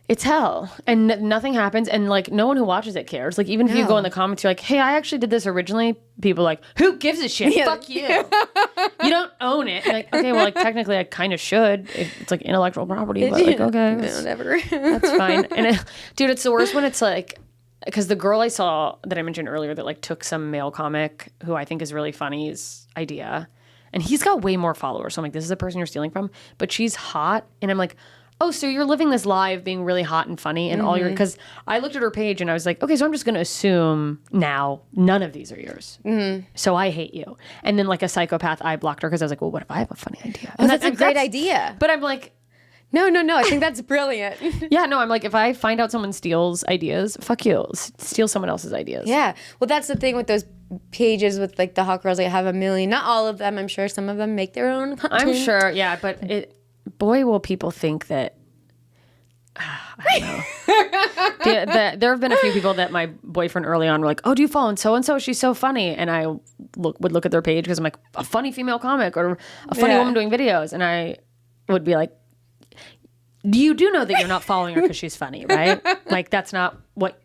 It's hell. And nothing happens. And like, no one who watches it cares. Like, even if you go in the comments, you're like, hey, I actually did this originally. People are like, who gives a shit? Yeah. Fuck you. You don't own it. You're like, okay, well, like, technically, I kind of should. It's like intellectual property. But like, okay. Whatever. That's fine. And dude, it's the worst when it's like, because the girl I saw that I mentioned earlier that like took some male comic who I think is really funny's idea. And he's got way more followers. So I'm like, this is the person you're stealing from. But she's hot. And I'm like, oh, so you're living this live being really hot and funny and all your, because I looked at her page and I was like, okay, so I'm just going to assume now none of these are yours. So I hate you. And then like a psychopath, I blocked her because I was like, well, what if I have a funny idea? Oh, that's a great idea. But I'm like, No. I think that's brilliant. yeah, no, I'm like, if I find out someone steals ideas, fuck you. Steal someone else's ideas. Yeah. Well, that's the thing with those pages with like the hot girls. They have a million. Not all of them. I'm sure some of them make their own content. I'm sure, yeah, but boy, will people think that. I don't know. There have been a few people that my boyfriend early on were like, oh, do you follow and so? She's so funny. And I would look at their page because I'm like, a funny female comic or a funny woman doing videos. And I would be like, you do know that you're not following her because she's funny, right? Like, that's not what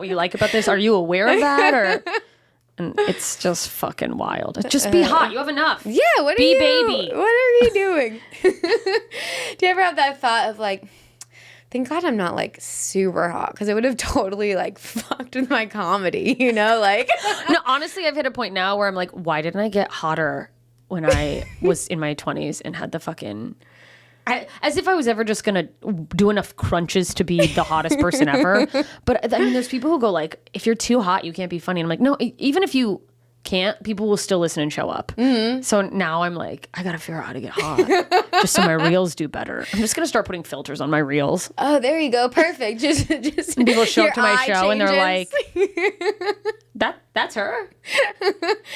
you like about this. Are you aware of that? Or... And it's just fucking wild. Just be hot. You have enough. Yeah. Be baby. What are you doing? Do you ever have that thought of like, thank God I'm not like super hot because it would have totally like fucked with my comedy, you know? Like, no, honestly, I've hit a point now where I'm like, why didn't I get hotter when I was in my 20s and had the fucking... as if I was ever just gonna do enough crunches to be the hottest person ever. But I mean, there's people who go like, if you're too hot, you can't be funny. And I'm like, no, even if you can't, people will still listen and show up. So now I'm like, I gotta figure out how to get hot just so my reels do better. I'm just gonna start putting filters on my reels. oh, there you go. Perfect. Just And people show up to my show and they're like, like, that's her?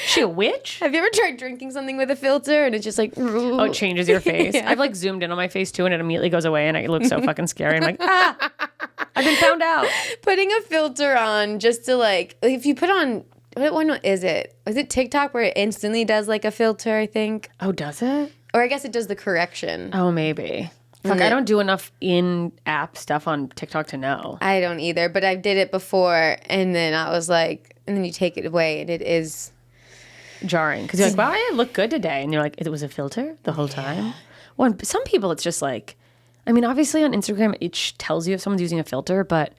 She a witch? have you ever tried drinking something with a filter and it's just like, Oh, it changes your face. Yeah. I've like zoomed in on my face too and it immediately goes away and I look so fucking scary. I'm like, I've been found out. putting a filter on just to like, if you put on, what one is it? Is it TikTok where it instantly does like a filter, I think? Oh, does it? Or I guess it does the correction. Oh, maybe. Fuck, I don't do enough in-app stuff on TikTok to know. I don't either, but I did it before and then I was like, and then you take it away and it is Jarring. Because you're like, wow, I look good today. And you're like, it was a filter the whole time? Well, some people, it's just like, I mean, obviously on Instagram, it tells you if someone's using a filter, but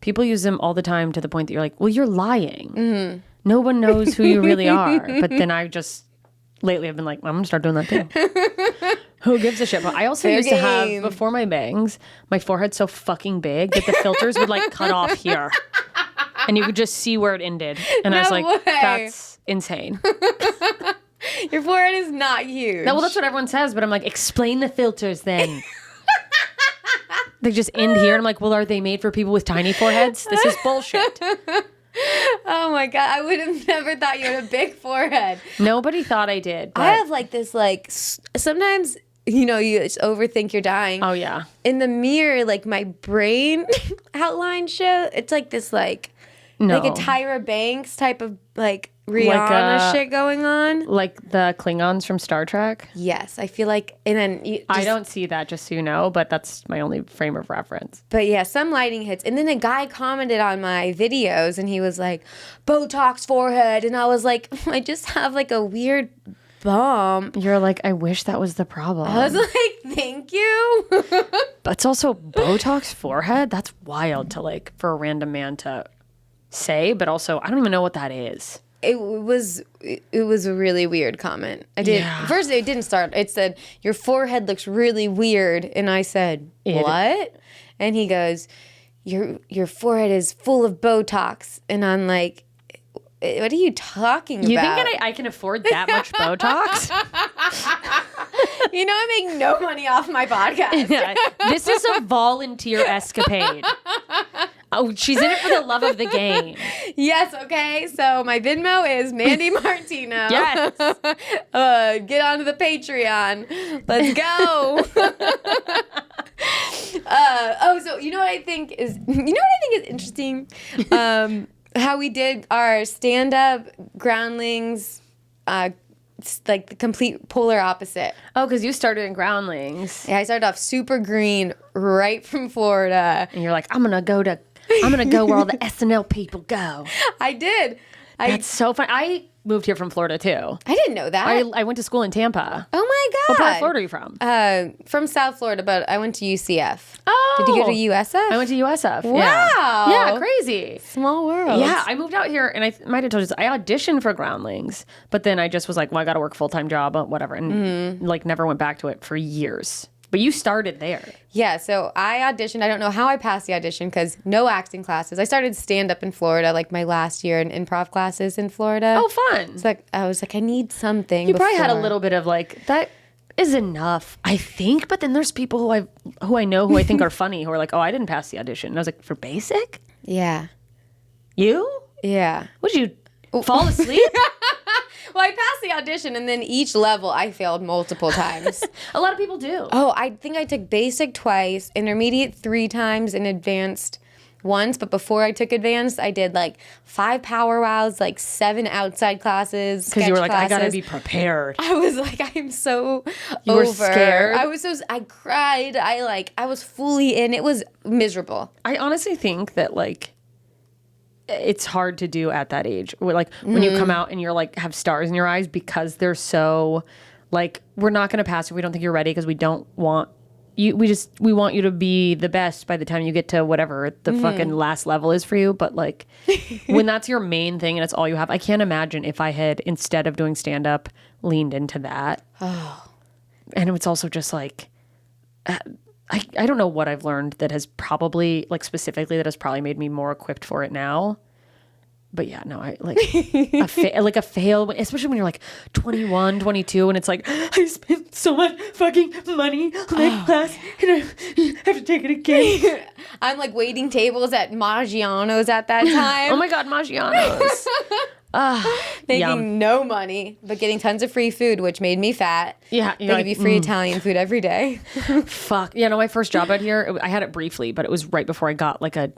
people use them all the time to the point that you're like, well, you're lying. No one knows who you really are. But then I just, lately I've been like, I'm going to start doing that too. Who gives a shit? But I also used to have, before my bangs, my forehead so fucking big that the filters would like cut off here. And you could just see where it ended. And I was like, that's insane. Your forehead is not huge. No, well, that's what everyone says. But I'm like, explain the filters then. They just end here. And I'm like, well, are they made for people with tiny foreheads? This is bullshit. Oh my God. I would have never thought you had a big forehead. Nobody thought I did. But... I have like this, like, sometimes, you know, you just overthink you're dying. Oh, yeah. In the mirror, like my brain outline show, it's like this, like a Tyra Banks type of, like, Rihanna shit going on. Like the Klingons from Star Trek? Yes. I feel like, and then I don't see that, just so you know, but that's my only frame of reference. But yeah, some lighting hits. And then a guy commented on my videos and he was like, Botox forehead. And I was like, I just have like a weird bump. You're like, I wish that was the problem. I was like, thank you. But it's also Botox forehead? That's wild to like, for a random man to say, but also I don't even know what that is. It was a really weird comment. First it didn't start. It said, your forehead looks really weird. And I said, what? And he goes, your forehead is full of Botox. And I'm like, What are you talking You about? think I can afford that much Botox? You know, I make no money off my podcast. Yeah, this is a volunteer escapade. Oh, she's in it for the love of the game. Yes, okay. So my Venmo is Mandy Martino. Yes. Get onto the Patreon. Let's go. So you know what I think is interesting? How we did our stand-up groundlings, like the complete polar opposite. Oh, because you started in Groundlings. Yeah, I started off super green right from Florida. And you're like, I'm gonna go where all the SNL people go. I did. That's so fun. I moved here from Florida too. I didn't know that. I went to school in Tampa. Oh my God. What part of Florida are you from? From South Florida, but I went to UCF. Oh. Did you go to USF? I went to USF. Wow. Yeah, crazy. Small world. Yeah, I moved out here, and I might have told you this. I auditioned for Groundlings, but then I just was like, well, I got to work full-time job, whatever, and like never went back to it for years. But you started there. Yeah, so I auditioned. I don't know how I passed the audition because no acting classes. I started stand-up in Florida, like my last year in improv classes in Florida. Oh, fun. It's like I was like, I need something. You probably had a little bit of like, that is enough, I think. But then there's people who I know who I think are funny who are like, oh, I didn't pass the audition. And I was like, for basic? Yeah. You? Yeah. What, did you fall asleep? Well, I passed the audition, and then each level I failed multiple times. A lot of people do. Oh, I think I took basic twice, intermediate 3 times, and advanced once. But before I took advanced, I did like 5 power wows, like 7 outside classes. Because you were like, classes. I gotta be prepared. I was like, I am so you over. were scared. I cried. I was fully in. It was miserable. I honestly think that like it's hard to do at that age. Like when you come out and you're like have stars in your eyes because they're so like, we're not going to pass if we don't think you're ready because we don't want you. We want you to be the best by the time you get to whatever the fucking last level is for you. But like when that's your main thing and it's all you have, I can't imagine if I had, instead of doing stand up, leaned into that. Oh. And it's also just like, I don't know what I've learned that has probably, like specifically, that has probably made me more equipped for it now. But yeah, no, I like a fail, especially when you're like 21, 22, and it's like, I spent so much fucking money on that class and I have to take it again. I'm like waiting tables at Maggiano's at that time. Oh my God, Maggiano's. Making no money, but getting tons of free food, which made me fat. Yeah. They give you free Italian food every day. Fuck. Yeah, no, my first job out here, I had it briefly, but it was right before I got like a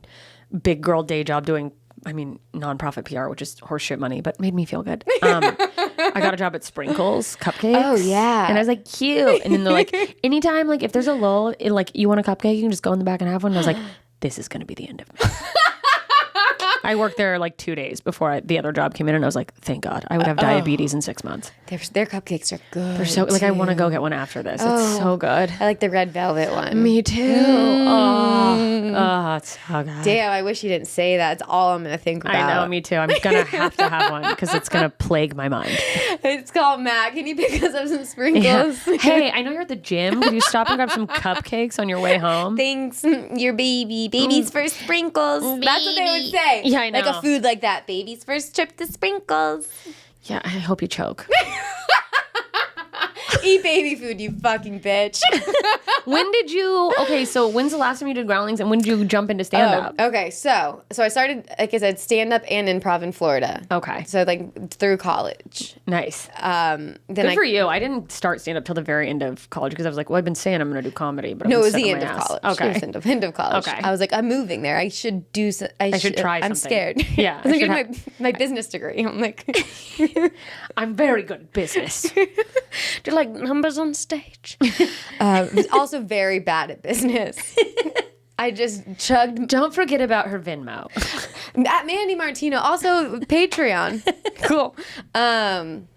big girl day job doing, nonprofit PR, which is horseshit money, but made me feel good. I got a job at Sprinkles Cupcakes. Oh, yeah. And I was like, cute. And then they're like, anytime, like if there's a lull, like you want a cupcake, you can just go in the back and have one. And I was like, this is going to be the end of me. I worked there like 2 days before the other job came in, and I was like, thank God. I would have diabetes in 6 months. Their cupcakes are good. They're so, like, I want to go get one after this. It's so good. I like the red velvet one. Me too. Oh, it's so good. Damn, I wish you didn't say that. It's all I'm going to think about. I know, me too. I'm going to have one because it's going to plague my mind. It's called Matt. Can you pick us up some sprinkles? Yeah. Hey, I know you're at the gym. Could you stop and grab some cupcakes on your way home? Thanks, your baby. Baby's first sprinkles. Baby. That's what they would say. Yeah, I know. Like a food like that. Baby's first trip to Sprinkles. Yeah, I hope you choke. Eat baby food, you fucking bitch. So when's the last time you did Groundlings, and when did you jump into stand-up? Okay, so I started, like I said, stand-up and improv in Florida. Okay. So, like, through college. Nice. Then Good for you. I didn't start stand-up till the very end of college because I was like, well, I've been saying I'm going to do comedy, but no, it was the end of college. Okay. It was end of college. Okay. I was like, I'm moving there. I should do I should try something. I'm scared. Yeah. I was getting my business degree. I'm like... I'm very good at business. Do like numbers on stage. Also very bad at business. I just chugged. Don't forget about her Venmo. At Mandy Martino. Also Patreon. Cool. In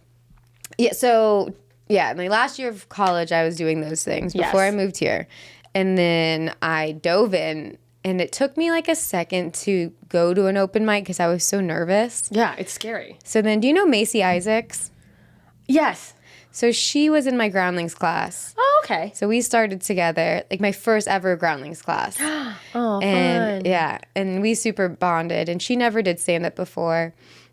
my last year of college, I was doing those things before I moved here. And then I dove in. And it took me like a second to go to an open mic because I was so nervous. Yeah, it's scary. So then, do you know Macy Isaacs? Yes. So she was in my Groundlings class. Oh, okay. So we started together, like my first ever Groundlings class. Oh, and fun. Yeah, and we super bonded. And she never did stand up before.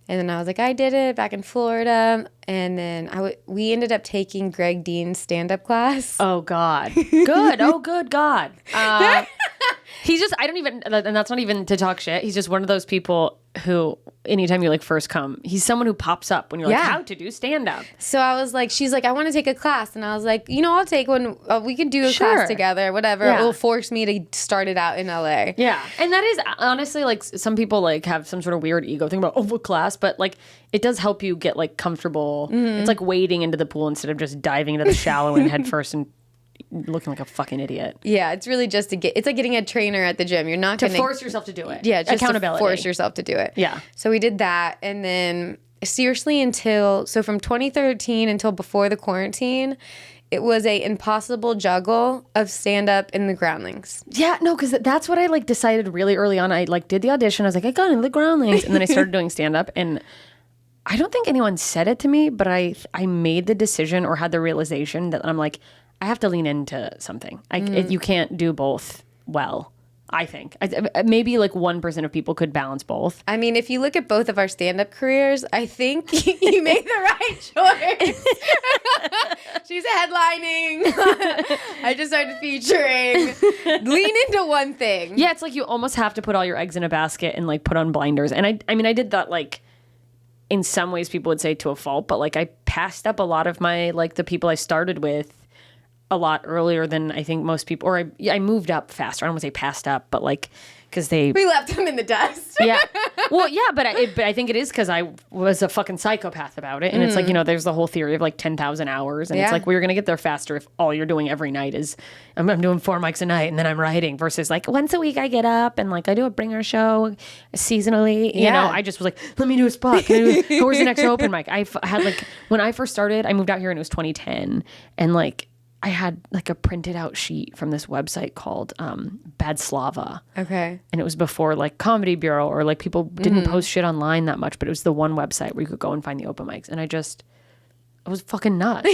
And then I was like, I did it back in Florida. And then we ended up taking Greg Dean's stand-up class. Oh, God. Good. Oh, good God. He's just, I don't even, and that's not even to talk shit. He's just one of those people who, anytime you like first come, he's someone who pops up when you're like, how to do stand-up. So I was like, she's like, I want to take a class. And I was like, I'll take one. We can do a class together, whatever. It will force me to start it out in LA. Yeah. And that is honestly, like, some people like have some sort of weird ego thing about, a class, but like, it does help you get like comfortable. Mm-hmm. It's like wading into the pool instead of just diving into the shallow end head first and looking like a fucking idiot. Yeah, it's really just it's like getting a trainer at the gym. You're not going to force yourself to do it. Yeah, just accountability. To force yourself to do it. Yeah. So we did that, and then seriously from 2013 until before the quarantine, it was a impossible juggle of stand up in the Groundlings. Yeah, no, because that's what I like decided really early on. I like did the audition. I was like, I got into the Groundlings, and then I started doing stand up, and I don't think anyone said it to me, but I made the decision or had the realization that I'm like, I have to lean into something. You can't do both well, I think. Maybe like 1% of people could balance both. I mean, if you look at both of our stand-up careers, I think you made the right choice. She's headlining. I just started featuring. Lean into one thing. Yeah, it's like you almost have to put all your eggs in a basket and like put on blinders. And I mean, I did that like in some ways people would say to a fault, but like I passed up a lot of my, like the people I started with a lot earlier than I think most people, or I moved up faster. I don't want to say passed up, but like, because we left them in the dust. Yeah. Well, yeah, but I think it is because I was a fucking psychopath about it. And it's like, there's the whole theory of like 10,000 hours. And it's like, well, you're going to get there faster if all you're doing every night is, I'm doing 4 mics a night and then I'm writing versus like once a week I get up and like I do a bringer show seasonally. You know, I just was like, let me do a spot. Where's the next open mic? I had like, when I first started, I moved out here and it was 2010. And like, I had like a printed out sheet from this website called Bad Slava. Okay. And it was before like Comedy Bureau or like people didn't post shit online that much, but it was the one website where you could go and find the open mics. And I was fucking nuts.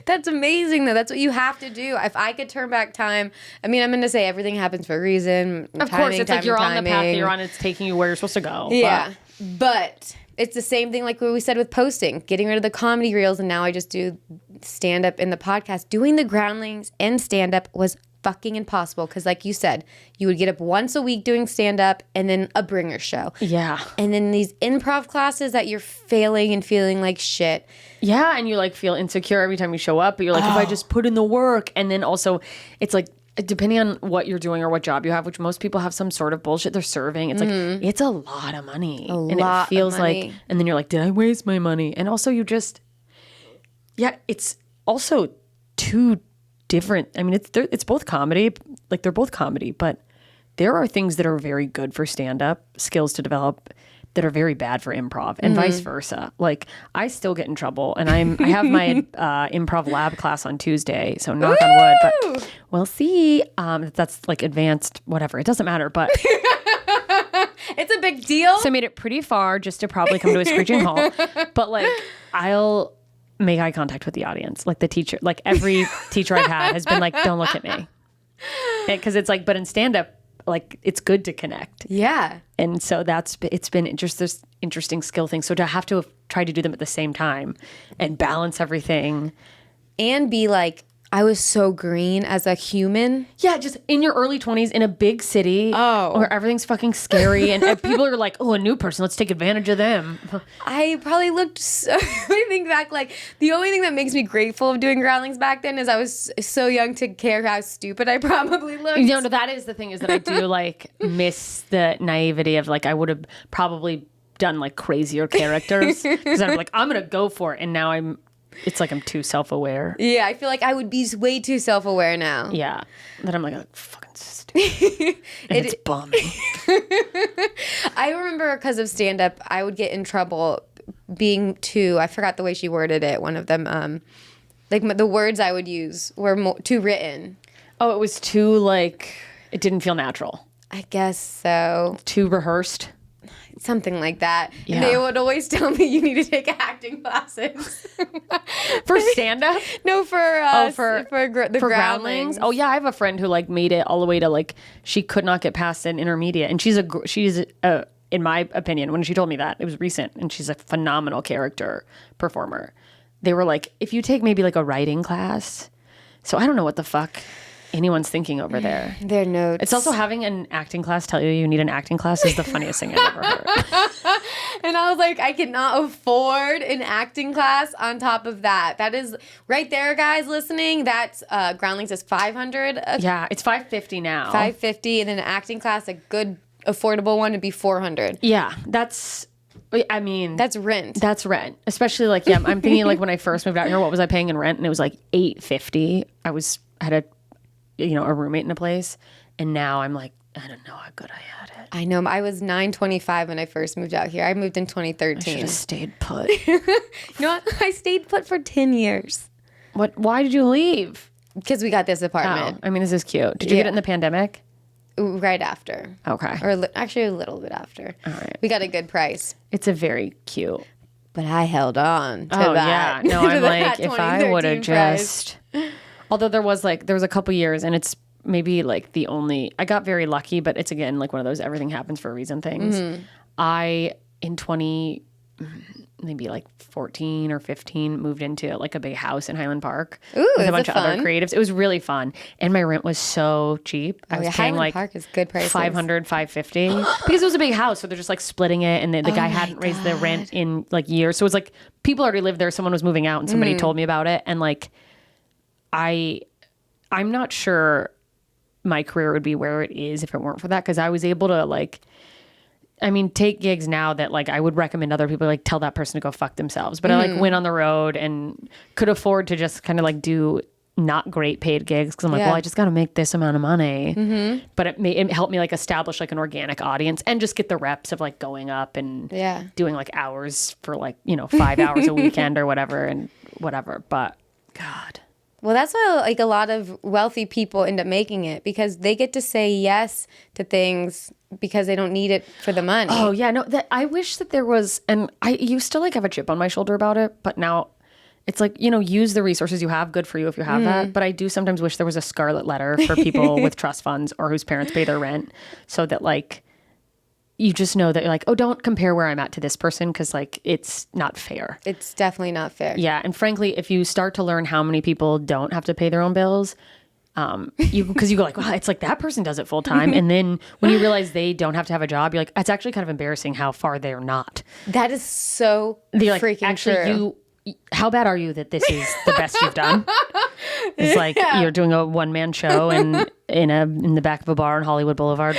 That's amazing though. That's what you have to do. If I could turn back time, I mean, I'm going to say everything happens for a reason. Of course, it's like you're on the path that you're on. It's taking you where you're supposed to go. Yeah. But it's the same thing like what we said with posting, getting rid of the comedy reels. And now I just do stand up in the podcast. Doing the Groundlings and stand up was fucking impossible because like you said, you would get up once a week doing stand up and then a bringer show. Yeah. And then these improv classes that you're failing and feeling like shit. Yeah, and you like feel insecure every time you show up, but you're like, if I just put in the work. And then also it's like depending on what you're doing or what job you have, which most people have some sort of bullshit they're serving, it's like it's a lot of money. And it feels like, and then you're like, did I waste my money? And also you just it's also two different. I mean, it's both comedy, like they're both comedy, but there are things that are very good for stand-up skills to develop that are very bad for improv, and vice versa. Like I still get in trouble, and I have my improv lab class on Tuesday, so knock on wood. But we'll see. That's like advanced, whatever. It doesn't matter, but. It's a big deal. So I made it pretty far just to probably come to a screeching halt. But like I'll make eye contact with the audience. Like the teacher, like every teacher I've had has been like, don't look at me. Because it's like, but in stand-up, like it's good to connect. Yeah. And so it's been just this interesting skill thing. So to have to try to do them at the same time and balance everything. And be like, I was so green as a human. Yeah, just in your early 20s in a big city where everything's fucking scary and people are like, oh, a new person, let's take advantage of them. I probably looked so, I think back, like, the only thing that makes me grateful of doing Groundlings back then is I was so young to care how stupid I probably looked. No, that is the thing is that I do, like, miss the naivety of, like, I would have probably done, like, crazier characters. Because I'm like, I'm going to go for it. And now it's like I'm too self-aware. Yeah, I feel like I would be way too self-aware now. Yeah. That I'm like, oh, fucking stupid. And it's bumming. I remember because of stand-up, I would get in trouble being too, I forgot the way she worded it, one of them, like the words I would use were too written. Oh, it was too, like, it didn't feel natural. I guess so. Too rehearsed. Something like that. Yeah. And they would always tell me you need to take acting classes. For stand-up? No, for the Groundlings. Oh yeah, I have a friend who like made it all the way to like she could not get past an intermediate, and she's in my opinion, when she told me that, it was recent, and she's a phenomenal character performer. They were like, if you take maybe like a writing class, so I don't know what the fuck anyone's thinking over there. Their notes. It's also having an acting class tell you need an acting class is the funniest thing I've ever heard. And I was like, I cannot afford an acting class on top of that. That is right there, guys listening. That's Groundlings is $500. Yeah, it's $550 now. $550, and then an acting class, a good affordable one, would be $400. Yeah, that's rent. That's rent. Especially like, yeah, I'm thinking like when I first moved out here, what was I paying in rent? And it was like $850. I had a roommate in a place, and now I'm like, I don't know how good I had it. I know. I was $925 when I first moved out here. I moved in 2013. I should have stayed put. You know what? I stayed put for 10 years. What? Why did you leave? Because we got this apartment. Oh, I mean, this is cute. Did you get it in the pandemic? Right after. Okay. Or actually a little bit after. All right. We got a good price. It's a very cute. But I held on to that. Yeah. No, I'm like, if I would have just... Although there was a couple years, and it's maybe like the only... I got very lucky, but it's again like one of those everything happens for a reason things. Mm-hmm. I, in 20... maybe like 14 or 15, moved into like a big house in Highland Park with a bunch of other creatives. It was really fun. And my rent was so cheap. I was paying Highland Park is good prices. $500, $550 because it was a big house. So they're just like splitting it. And the guy hadn't raised the rent in like years. So it was like people already lived there. Someone was moving out and somebody told me about it. And like, I'm not sure my career would be where it is if it weren't for that. Cause I was able to like, take gigs now that like I would recommend other people like tell that person to go fuck themselves. But I like went on the road and could afford to just kind of like do not great paid gigs because I'm like, well, I just got to make this amount of money. Mm-hmm. But it helped me like establish like an organic audience and just get the reps of like going up and doing like hours for like 5 hours a weekend or whatever and whatever. But God. Well, that's why like a lot of wealthy people end up making it because they get to say yes to things because they don't need it for the money. Oh yeah, no. I wish that there was, and I used to like have a chip on my shoulder about it, but now it's like use the resources you have. Good for you if you have that. But I do sometimes wish there was a scarlet letter for people with trust funds or whose parents pay their rent, so that like you just know that you're like, oh, don't compare where I'm at to this person because like it's not fair. It's definitely not fair. Yeah, and frankly, if you start to learn how many people don't have to pay their own bills, because you go like, wow, it's like that person does it full time, and then when you realize they don't have to have a job, you're like, it's actually kind of embarrassing how far they're not. That is so like, freaking actually, true. How bad are you that this is the best you've done? It's like you're doing a one-man show in the back of a bar on Hollywood Boulevard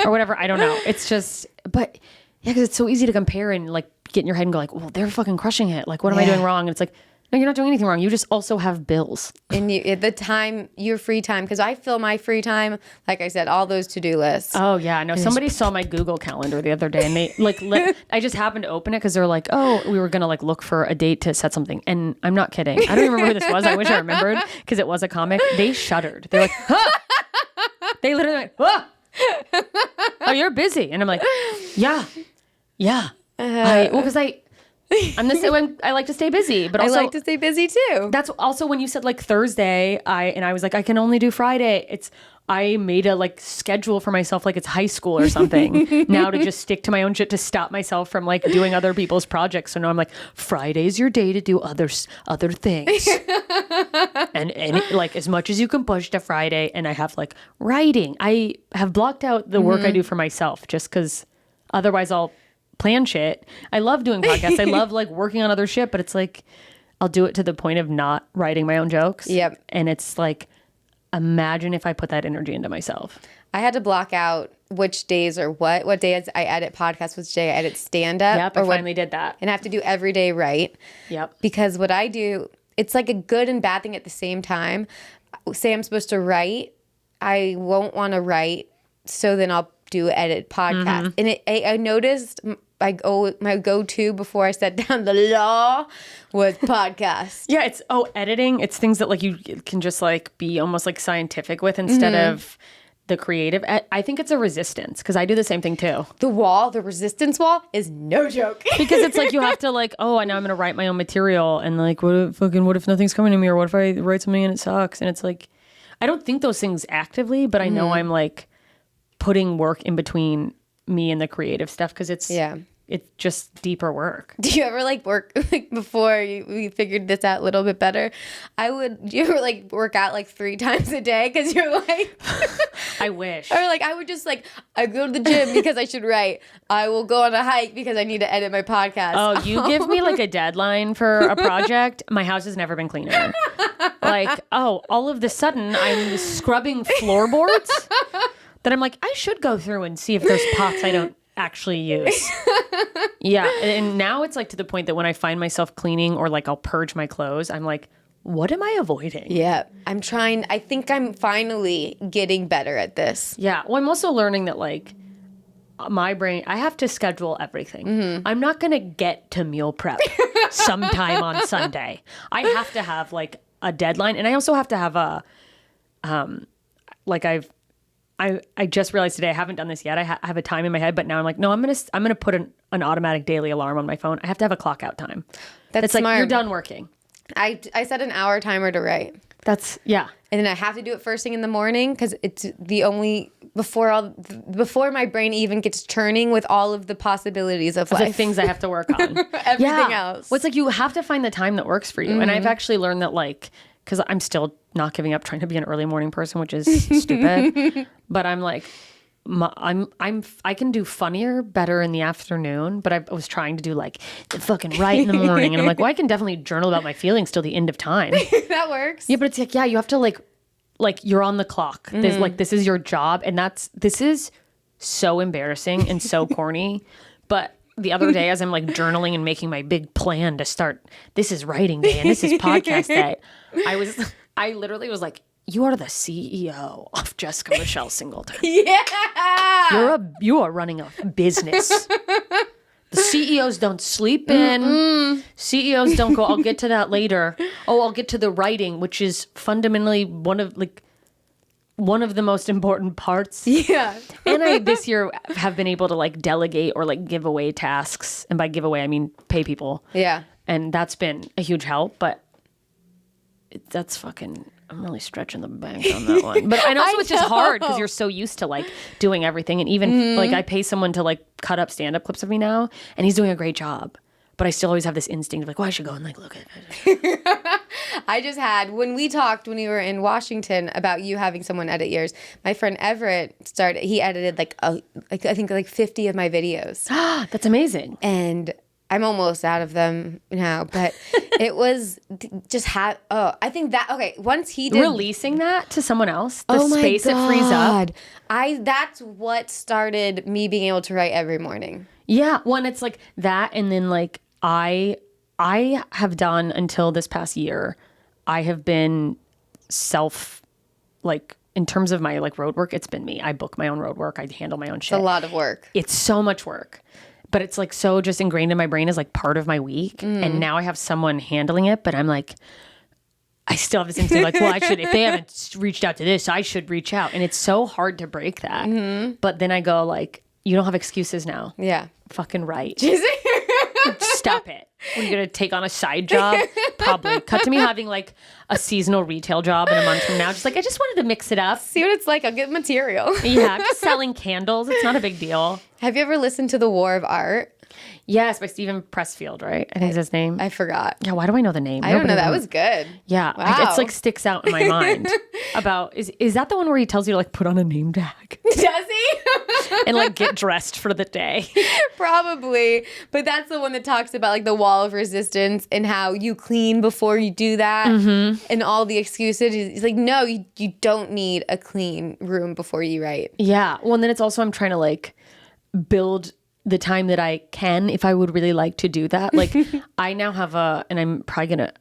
or whatever. I don't know. It's just, but yeah, because it's so easy to compare and like get in your head and go like, well, they're fucking crushing it. Like, what am I doing wrong? And it's like, no, you're not doing anything wrong. You just also have bills. And your free time, because I fill my free time, like I said, all those to-do lists. Oh, yeah. No, somebody saw my Google Calendar the other day, and they like, I just happened to open it because they're like, oh, we were going to like look for a date to set something. And I'm not kidding. I don't remember who this was. I wish I remembered because it was a comic. They shuddered. They're like, huh? They literally went, huh? Oh, you're busy. And I'm like, yeah. Because I'm the same way. I like to stay busy, but also I like to stay busy too. That's also when you said like Thursday, I was like, I can only do Friday. I made a like schedule for myself like it's high school or something now to just stick to my own shit to stop myself from like doing other people's projects. So now I'm like, Friday's your day to do other things. and like as much as you can push to Friday. And I have like writing. I have blocked out the work I do for myself just because otherwise I'll plan shit. I love doing podcasts. I love like working on other shit, but it's like I'll do it to the point of not writing my own jokes. Yep. And it's like, imagine if I put that energy into myself. I had to block out which days or what days I edit podcasts, which day I edit stand-up. Yep, I finally did that. And I have to do every day right. Yep. Because what I do, it's like a good and bad thing at the same time. Say I'm supposed to write, I won't want to write, so then I'll do edit podcast. And I noticed my go-to before I set down the law was podcast. Yeah, it's editing. It's things that like you can just like be almost like scientific with instead of the creative. I think it's a resistance because I do the same thing too. The resistance wall is no joke. Because it's like you have to like, oh, I know I'm gonna write my own material and like what if nothing's coming to me, or what if I write something and it sucks? And it's like I don't think those things actively, but I know I'm like putting work in between me and the creative stuff because it's just deeper work. Do you ever like work like before we figured this out a little bit better? Do you ever like work out like 3 times a day because you're like I wish. Or like I would just like I go to the gym because I should write. I will go on a hike because I need to edit my podcast. Oh, you give me like a deadline for a project. My house has never been cleaner. Like, all of the sudden I'm scrubbing floorboards that I'm like, I should go through and see if there's pots I don't actually use. Yeah. And now it's like to the point that when I find myself cleaning or like I'll purge my clothes, I'm like, what am I avoiding? Yeah. I think I'm finally getting better at this. Yeah. Well, I'm also learning that like my brain, I have to schedule everything. Mm-hmm. I'm not going to get to meal prep sometime on Sunday. I have to have like a deadline. And I also have to have I just realized today I haven't done this yet. I have a time in my head, but now I'm like, no, I'm gonna put an automatic daily alarm on my phone. I have to have a clock out time. That's smart. Like you're done working. I set an hour timer to write. Yeah. And then I have to do it first thing in the morning because it's the only before my brain even gets churning with all of the possibilities of life. The things I have to work on. Everything else. Well, it's like you have to find the time that works for you. Mm-hmm. And I've actually learned that like, because I'm still not giving up trying to be an early morning person, which is stupid. But I'm like, I can do funnier better in the afternoon, but I was trying to do like the fucking right in the morning. And I'm like, well, I can definitely journal about my feelings till the end of time. That works. Yeah, but it's like, yeah, you have to like you're on the clock. Mm-hmm. There's like, this is your job. And this is so embarrassing and so corny. But the other day, as I'm like journaling and making my big plan to start, this is writing day and this is podcast day, I literally was like, you are the CEO of Jessica Michelle Singleton. Yeah. You are running a business. The CEOs don't sleep in. Mm-mm. CEOs don't go, I'll get to that later. Oh, I'll get to the writing, which is fundamentally one of the most important parts. Yeah. And I this year have been able to like delegate or like give away tasks. And by give away, I mean pay people. Yeah. And that's been a huge help, but that's fucking, I'm really stretching the bank on that one. But and also it's just hard because you're so used to like doing everything. And even like I pay someone to like cut up stand-up clips of me now and he's doing a great job. But I still always have this instinct of like, well, I should go and like look at it. I just had, when we talked when we were in Washington about you having someone edit yours, my friend Everett he edited I think like 50 of my videos. That's amazing. And I'm almost out of them now, but it was just I think that, okay, once he did. Releasing that to someone else, the space it frees up. That's what started me being able to write every morning. Yeah, one, it's like that, and then like I have done until this past year, I have been like in terms of my like road work, it's been me. I book my own road work. I handle my own shit. It's a lot of work. It's so much work. But it's like so just ingrained in my brain as like part of my week. And now I have someone handling it, but I'm like, I still have this instinct like, well, I should, if they haven't reached out to this, I should reach out. And it's so hard to break that. Mm-hmm. But then I go like, you don't have excuses now. Yeah. Fucking right. Stop it. When you're going to take on a side job, probably. Cut to me having like a seasonal retail job in a month from now. Just like, I just wanted to mix it up. See what it's like. I'll get material. Yeah, I'm just selling candles. It's not a big deal. Have you ever listened to The War of Art? Yes, by Stephen Pressfield, right? I think is his name. I forgot. Yeah, why do I know the name? I don't know. That was good. Yeah. Wow. It's like sticks out in my mind. About, is that the one where he tells you to like put on a name tag? Does he? And like get dressed for the day. Probably. But that's the one that talks about like the wall of resistance and how you clean before you do that. Mm-hmm. And all the excuses. He's like, no, you don't need a clean room before you write. Yeah. Well, and then it's also, I'm trying to like build the time that I can, if I would really like to do that. Like I now have and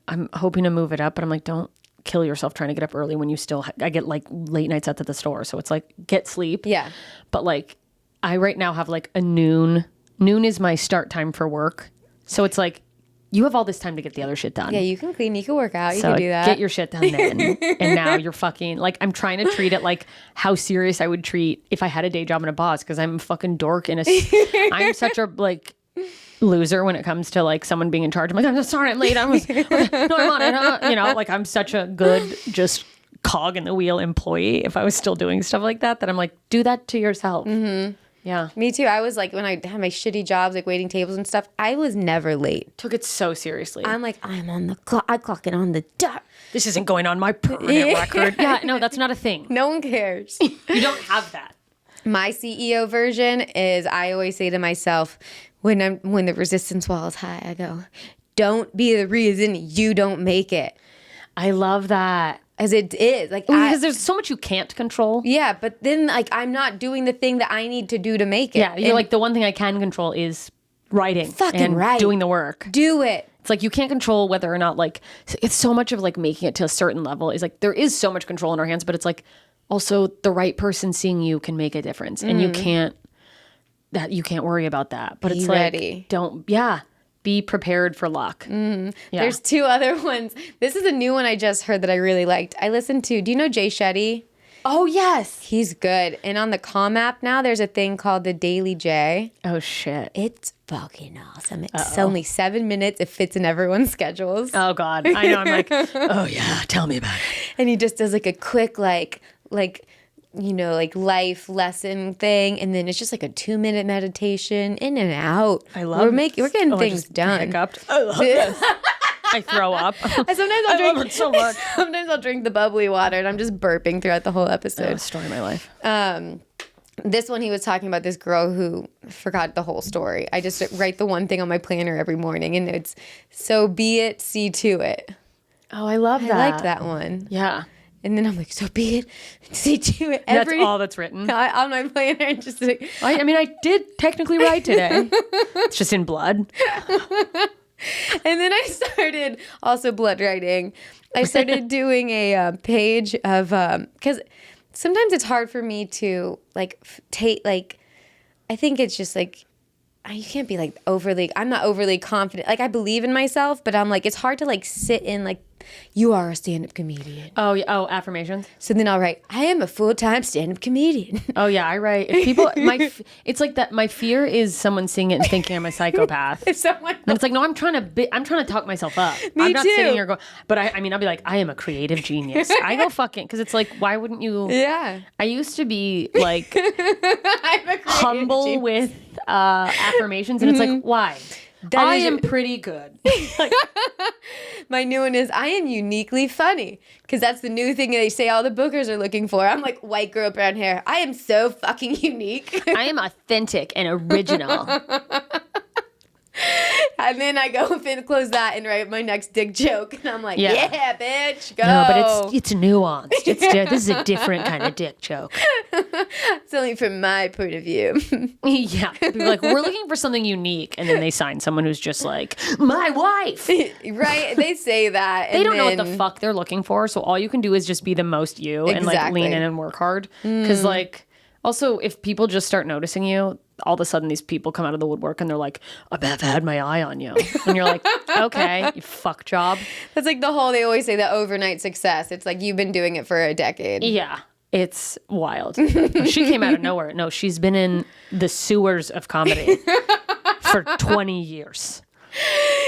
I'm hoping to move it up, but I'm like, don't kill yourself trying to get up early when you still, I get like late nights out at the store. So it's like, get sleep. Yeah. But like, I right now have like a noon is my start time for work. So it's like, you have all this time to get the other shit done. Yeah, you can clean, you can work out, you so can do that. Get your shit done then. And now you're fucking, like, I'm trying to treat it like how serious I would treat if I had a day job and a boss, because I'm a fucking dork and I'm such a, like, loser when it comes to, like, someone being in charge. I'm like, I'm sorry, I'm late. No, I'm on it. You know, like, I'm such a good, just cog in the wheel employee if I was still doing stuff like that I'm like, do that to yourself. Mm-hmm. Yeah. Me too. I was like, when I had my shitty jobs, like waiting tables and stuff, I was never late. Took it so seriously. I'm like, I'm on the clock. I clock it on the dot. This isn't going on my permanent record. Yeah, no, that's not a thing. No one cares. You don't have that. My CEO version is I always say to myself, when the resistance wall is high, I go, don't be the reason you don't make it. I love that. As it is. Like because there's so much you can't control. Yeah, but then like I'm not doing the thing that I need to do to make it. Yeah, you're like, the one thing I can control is writing. Fucking right. Doing the work. Do it. It's like you can't control whether or not, like, it's so much of like making it to a certain level is like there is so much control in our hands, but it's like also the right person seeing you can make a difference. And you can't worry about that. But it's ready. Like, be prepared for luck. Yeah. There's 2 other ones. This is a new one I just heard that I really liked. I listened to, do you know Jay Shetty? Oh, yes. He's good. And on the Calm app now, there's a thing called the Daily J. Oh, shit. It's fucking awesome. It's only 7 minutes. It fits in everyone's schedules. Oh, God. I know. I'm like, oh, yeah, tell me about it. And he just does like a quick, like life lesson thing. And then it's just like a 2-minute meditation in and out. I love it. We're getting things done. I love this. I throw up. I love it so much. Sometimes I'll drink the bubbly water and I'm just burping throughout the whole episode. Story of my life. This one, he was talking about this girl who forgot the whole story. I just write the one thing on my planner every morning, and it's, so be it, see to it. Oh, I love that. I liked that one. Yeah. And then I'm like, so be it, see to it. That's all that's written. On my planner. And just like, I mean, I did technically write today. It's just in blood. And then I started also blood writing. I started doing a page of, because sometimes it's hard for me to like take, like, I think it's just like, you can't be like I'm not overly confident. Like I believe in myself, but I'm like, it's hard to like sit in like, you are a stand-up comedian. Oh, yeah. Oh, affirmations. So then I'll write, I am a full-time stand-up comedian. Oh, yeah, I write. If people, it's like that. My fear is someone seeing it and thinking I'm a psychopath. If someone, and it's like, no, I'm trying to talk myself up. Me I'm not too. sitting here going, but I mean, I'll be like, I am a creative genius. I go fucking, because it's like, why wouldn't you? Yeah. I used to be like I'm a humble genius. with affirmations, and it's like, why? I am pretty good. Like, my new one is, I am uniquely funny. Because that's the new thing they say all the bookers are looking for. I'm like, white girl, brown hair. I am so fucking unique. I am authentic and original. And then I go close that and write my next dick joke. And I'm like, yeah bitch, go. No, but it's nuanced. This is a different kind of dick joke. It's only from my point of view. Yeah. People are like, we're looking for something unique. And then they sign someone who's just like, my wife. Right? They say that. They don't know what the fuck they're looking for. So all you can do is just be the most you and like lean in and work hard. Because like, also, if people just start noticing you, all of a sudden these people come out of the woodwork and they're like, I've had my eye on you. And you're like, okay, you fuck job. That's like they always say the overnight success. It's like you've been doing it for a decade. Yeah. It's wild. She came out of nowhere. No, she's been in the sewers of comedy for 20 years.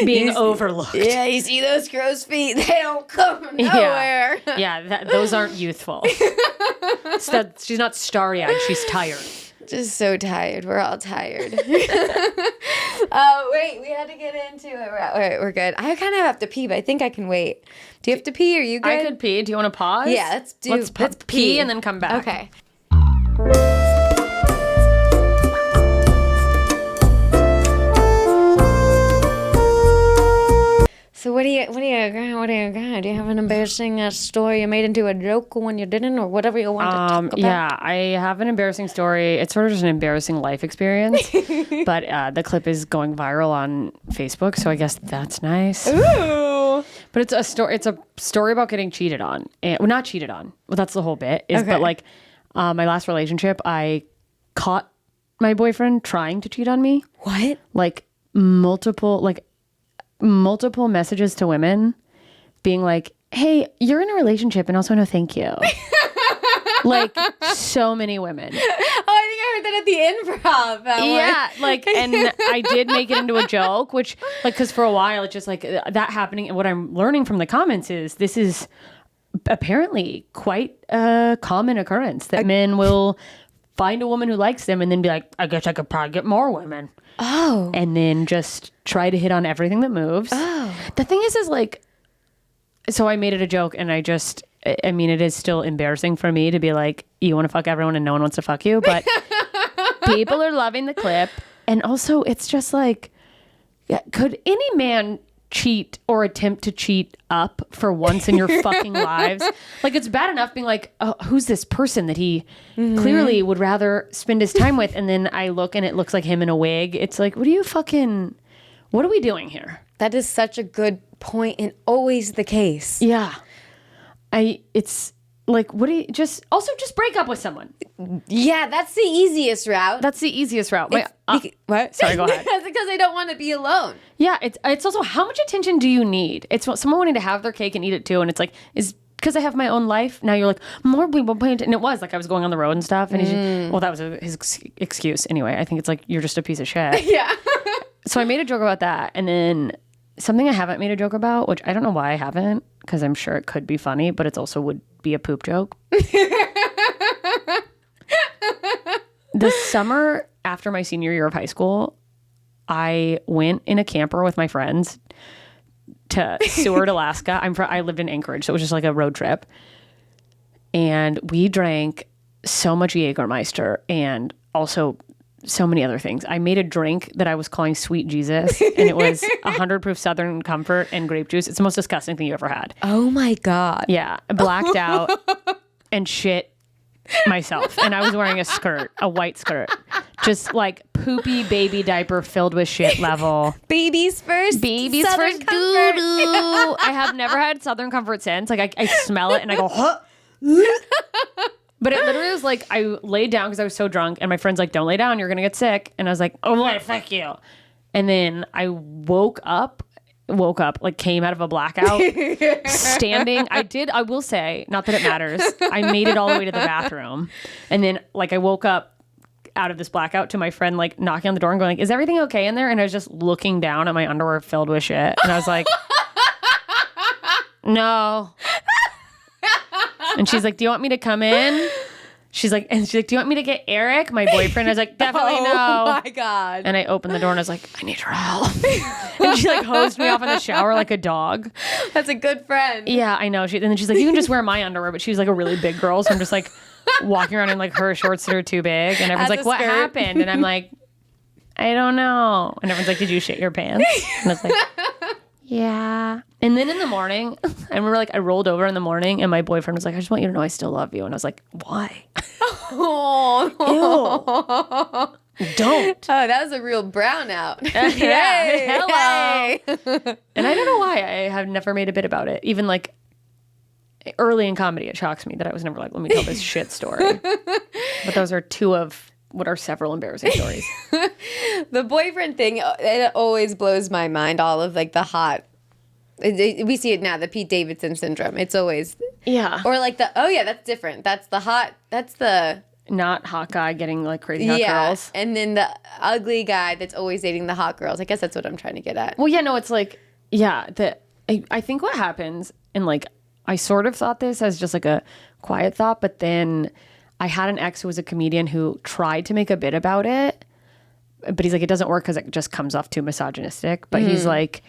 Being overlooked. Yeah, you see those crow's feet? They don't come from nowhere. Yeah, those aren't youthful. She's not starry-eyed. She's tired. Just so tired. We're all tired. Wait, we had to get into it. All right, we're good. I kind of have to pee, but I think I can wait. Do you have to pee? Are you good? I could pee. Do you want to pause? Yeah, let's pee and then come back. Okay. So what do you got? Do you have an embarrassing story you made into a joke when you didn't, or whatever you want to talk about? Yeah, I have an embarrassing story. It's sort of just an embarrassing life experience, but the clip is going viral on Facebook, so I guess that's nice. Ooh. But it's a story. It's a story about getting cheated on. Not cheated on. Well, that's the whole bit. But like, my last relationship, I caught my boyfriend trying to cheat on me. What? Like multiple messages to women being like, hey, you're in a relationship and also no thank you. Like so many women. Oh, I think I heard that at the improv. Yeah, like, and I did make it into a joke, which like, because for a while it's just like that happening. And what I'm learning from the comments is this is apparently quite a common occurrence that men will find a woman who likes them and then be like, I guess I could probably get more women. Oh. And then just try to hit on everything that moves. Oh. The thing is like, so I made it a joke and I mean, it is still embarrassing for me to be like, you want to fuck everyone and no one wants to fuck you. But people are loving the clip. And also it's just like, could any man cheat or attempt to cheat up for once in your fucking lives? Like, it's bad enough being like, oh, who's this person that he clearly would rather spend his time with? And then I look and it looks like him in a wig. It's like, what are we doing here? That is such a good point and always the case. Yeah. It's like, just break up with someone. Yeah, that's the easiest route. That's the easiest route. What? Sorry, go ahead. That's because I don't want to be alone. Yeah, it's also, how much attention do you need? It's someone wanting to have their cake and eat it too. And it's like, is because I have my own life. Now you're like, more people pay attention. And it was like, I was going on the road and stuff. And that was his excuse. Anyway, I think it's like, you're just a piece of shit. Yeah. So I made a joke about that. And then something I haven't made a joke about, which I don't know why I haven't, because I'm sure it could be funny, but it's also would be a poop joke. The summer after my senior year of high school, I went in a camper with my friends to Seward, Alaska. I lived in Anchorage, so it was just like a road trip. And we drank so much Jägermeister and also so many other things. I made a drink that I was calling Sweet Jesus, and it was 100 proof Southern Comfort and grape juice. It's the most disgusting thing you ever had. Oh my God. Yeah. I blacked out and shit myself. And I was wearing a white skirt. Just like poopy baby diaper filled with shit level. Babies first. Babies Southern first. Comfort. Doo-doo. I have never had Southern Comfort since. Like I smell it and I go, huh? But it literally was like, I laid down because I was so drunk, and my friend's like, don't lay down, you're going to get sick. And I was like, oh, what? Fuck you. And then I woke up, like came out of a blackout, standing. I will say, not that it matters, I made it all the way to the bathroom. And then like I woke up out of this blackout to my friend like knocking on the door and going like, is everything okay in there? And I was just looking down at my underwear filled with shit. And I was like, no. And she's like, do you want me to come in? She's like, do you want me to get Eric, my boyfriend? I was like, definitely no. Oh my God. And I opened the door and I was like, I need your help. And she like hosed me off in the shower like a dog. That's a good friend. Yeah, I know. And then she's like, you can just wear my underwear. But she was like a really big girl. So I'm just like walking around in like her shorts that are too big. And everyone's like, what happened? And I'm like, I don't know. And everyone's like, did you shit your pants? And I was like, yeah. And then in the morning, I remember like I rolled over in the morning and my boyfriend was like, I just want you to know I still love you. And I was like, why? Oh. Ew. Don't. Oh, that was a real brownout. Hey, hello. Hey. And I don't know why I have never made a bit about it. Even like early in comedy, it shocks me that I was never like, let me tell this shit story. But those are two of what are several embarrassing stories. The boyfriend thing, it always blows my mind. All of like the hot, we see it now, the Pete Davidson syndrome. It's always, yeah. Or like oh yeah, that's different. That's the hot, that's the not hot guy getting like crazy hot girls. And then the ugly guy that's always dating the hot girls. I guess that's what I'm trying to get at. Well, yeah, no, it's like, yeah, I think what happens, and like I sort of thought this as just like a quiet thought, but then I had an ex who was a comedian who tried to make a bit about it, but he's like, it doesn't work because it just comes off too misogynistic. But he's like,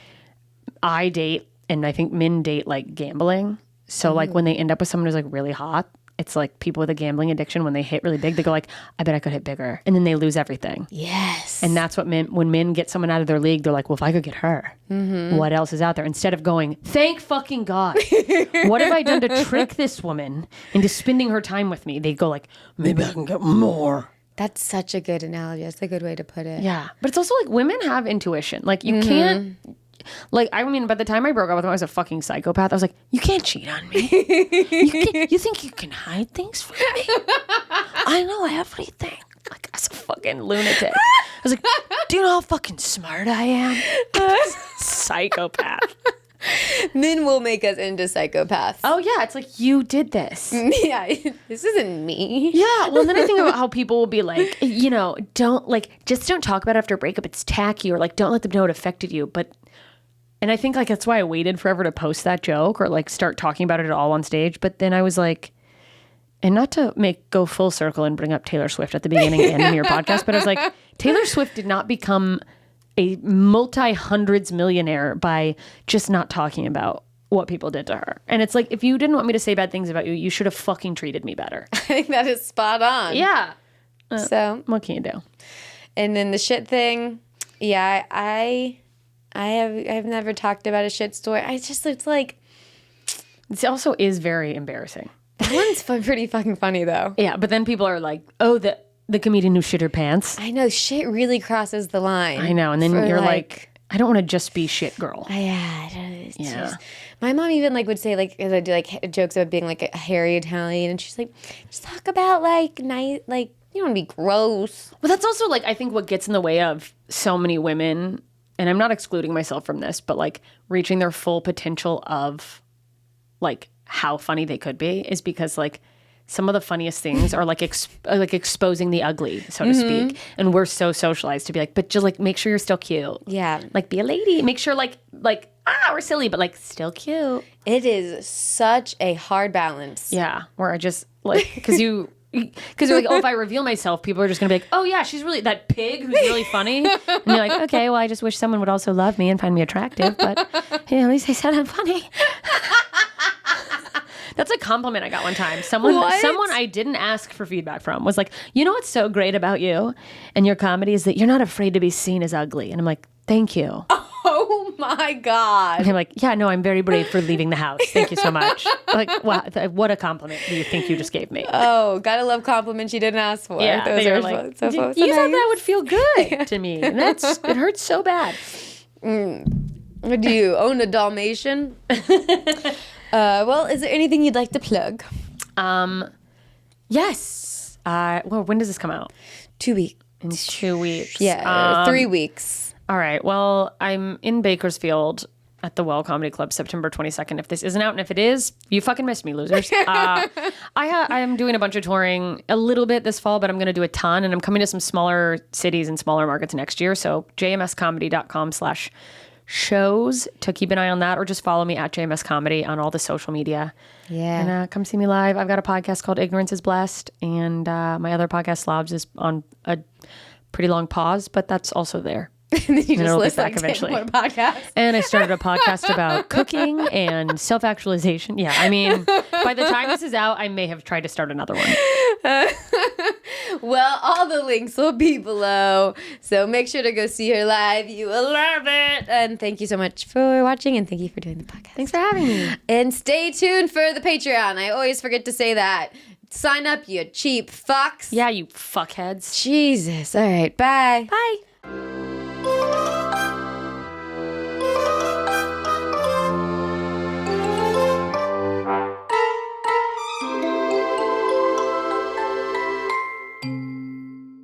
I date, and I think men date like gambling. So like when they end up with someone who's like really hot, it's like people with a gambling addiction, when they hit really big, they go like, I bet I could hit bigger. And then they lose everything. Yes. And that's what when men get someone out of their league, they're like, well, if I could get her, what else is out there? Instead of going, thank fucking God. What have I done to trick this woman into spending her time with me? They go like, maybe I can get more. That's such a good analogy. That's a good way to put it. Yeah. But it's also like women have intuition. Like you can't. Like, I mean, by the time I broke up with him, I was a fucking psychopath. I was like, you can't cheat on me. You think you can hide things from me? I know everything. Like, I was a fucking lunatic. I was like, do you know how fucking smart I am? Psychopath. Men will make us into psychopaths. Oh, yeah. It's like, you did this. Yeah. This isn't me. Yeah. Well, then I think about how people will be like, you know, just don't talk about it after a breakup. It's tacky. Or like, don't let them know it affected you. And I think like that's why I waited forever to post that joke or like start talking about it at all on stage. But then I was like, and not to go full circle and bring up Taylor Swift at the beginning and in your podcast, but I was like, Taylor Swift did not become a multi-hundreds millionaire by just not talking about what people did to her. And it's like, if you didn't want me to say bad things about you, you should have fucking treated me better. I think that is spot on. Yeah. So what can you do? And then the shit thing, yeah, I've never talked about a shit story. It's like, it also is very embarrassing. That one's pretty fucking funny though. Yeah, but then people are like, oh, the comedian who shit her pants. I know, shit really crosses the line. I know, and then you're like, I don't want to just be shit girl. Yeah. My mom even like would say like, as I do like jokes about being like a hairy Italian, and she's like, just talk about like nice, like you don't want to be gross. Well, that's also like I think what gets in the way of so many women, and I'm not excluding myself from this, but like reaching their full potential of like how funny they could be is because like some of the funniest things are like exposing the ugly, so to speak. And we're so socialized to be like, but just like make sure you're still cute. Yeah. Like be a lady. Make sure like we're silly, but like still cute. It is such a hard balance. Yeah. Where I just like, because you're like, oh, if I reveal myself, people are just going to be like, oh yeah, she's really that pig who's really funny. And you're like, okay, well, I just wish someone would also love me and find me attractive. But at least I said I'm funny. That's a compliment I got one time. Someone I didn't ask for feedback from was like, you know what's so great about you and your comedy is that you're not afraid to be seen as ugly. And I'm like, thank you. Oh my God. And I'm like, yeah, no, I'm very brave for leaving the house. Thank you so much. Like, wow, what a compliment do you think you just gave me? Oh, gotta love compliments you didn't ask for. Yeah, those are are like, so you nice. thought that would feel good to me. And it hurts so bad. Do you own a Dalmatian? Well, is there anything you'd like to plug? Yes. Well, when does this come out? 2 weeks. In 2 weeks. Yeah, 3 weeks. All right. Well, I'm in Bakersfield at the Well Comedy Club September 22nd. If this isn't out, and if it is, you fucking missed me, losers. I am doing a bunch of touring a little bit this fall, but I'm going to do a ton, and I'm coming to some smaller cities and smaller markets next year. So jmscomedy.com/shows to keep an eye on that, or just follow me at JMS Comedy on all the social media. Yeah. And come see me live. I've got a podcast called Ignorance is Blessed, and my other podcast, Slobs, is on a pretty long pause, but that's also there. And then you just list back like eventually. 10 more podcasts. And I started a podcast about cooking and self-actualization. Yeah, I mean, by the time this is out, I may have tried to start another one. Well, all the links will be below. So make sure to go see her live. You will love it. And thank you so much for watching, and thank you for doing the podcast. Thanks for having me. And stay tuned for the Patreon. I always forget to say that. Sign up, you cheap fucks. Yeah, you fuckheads. Jesus. All right. Bye. Bye.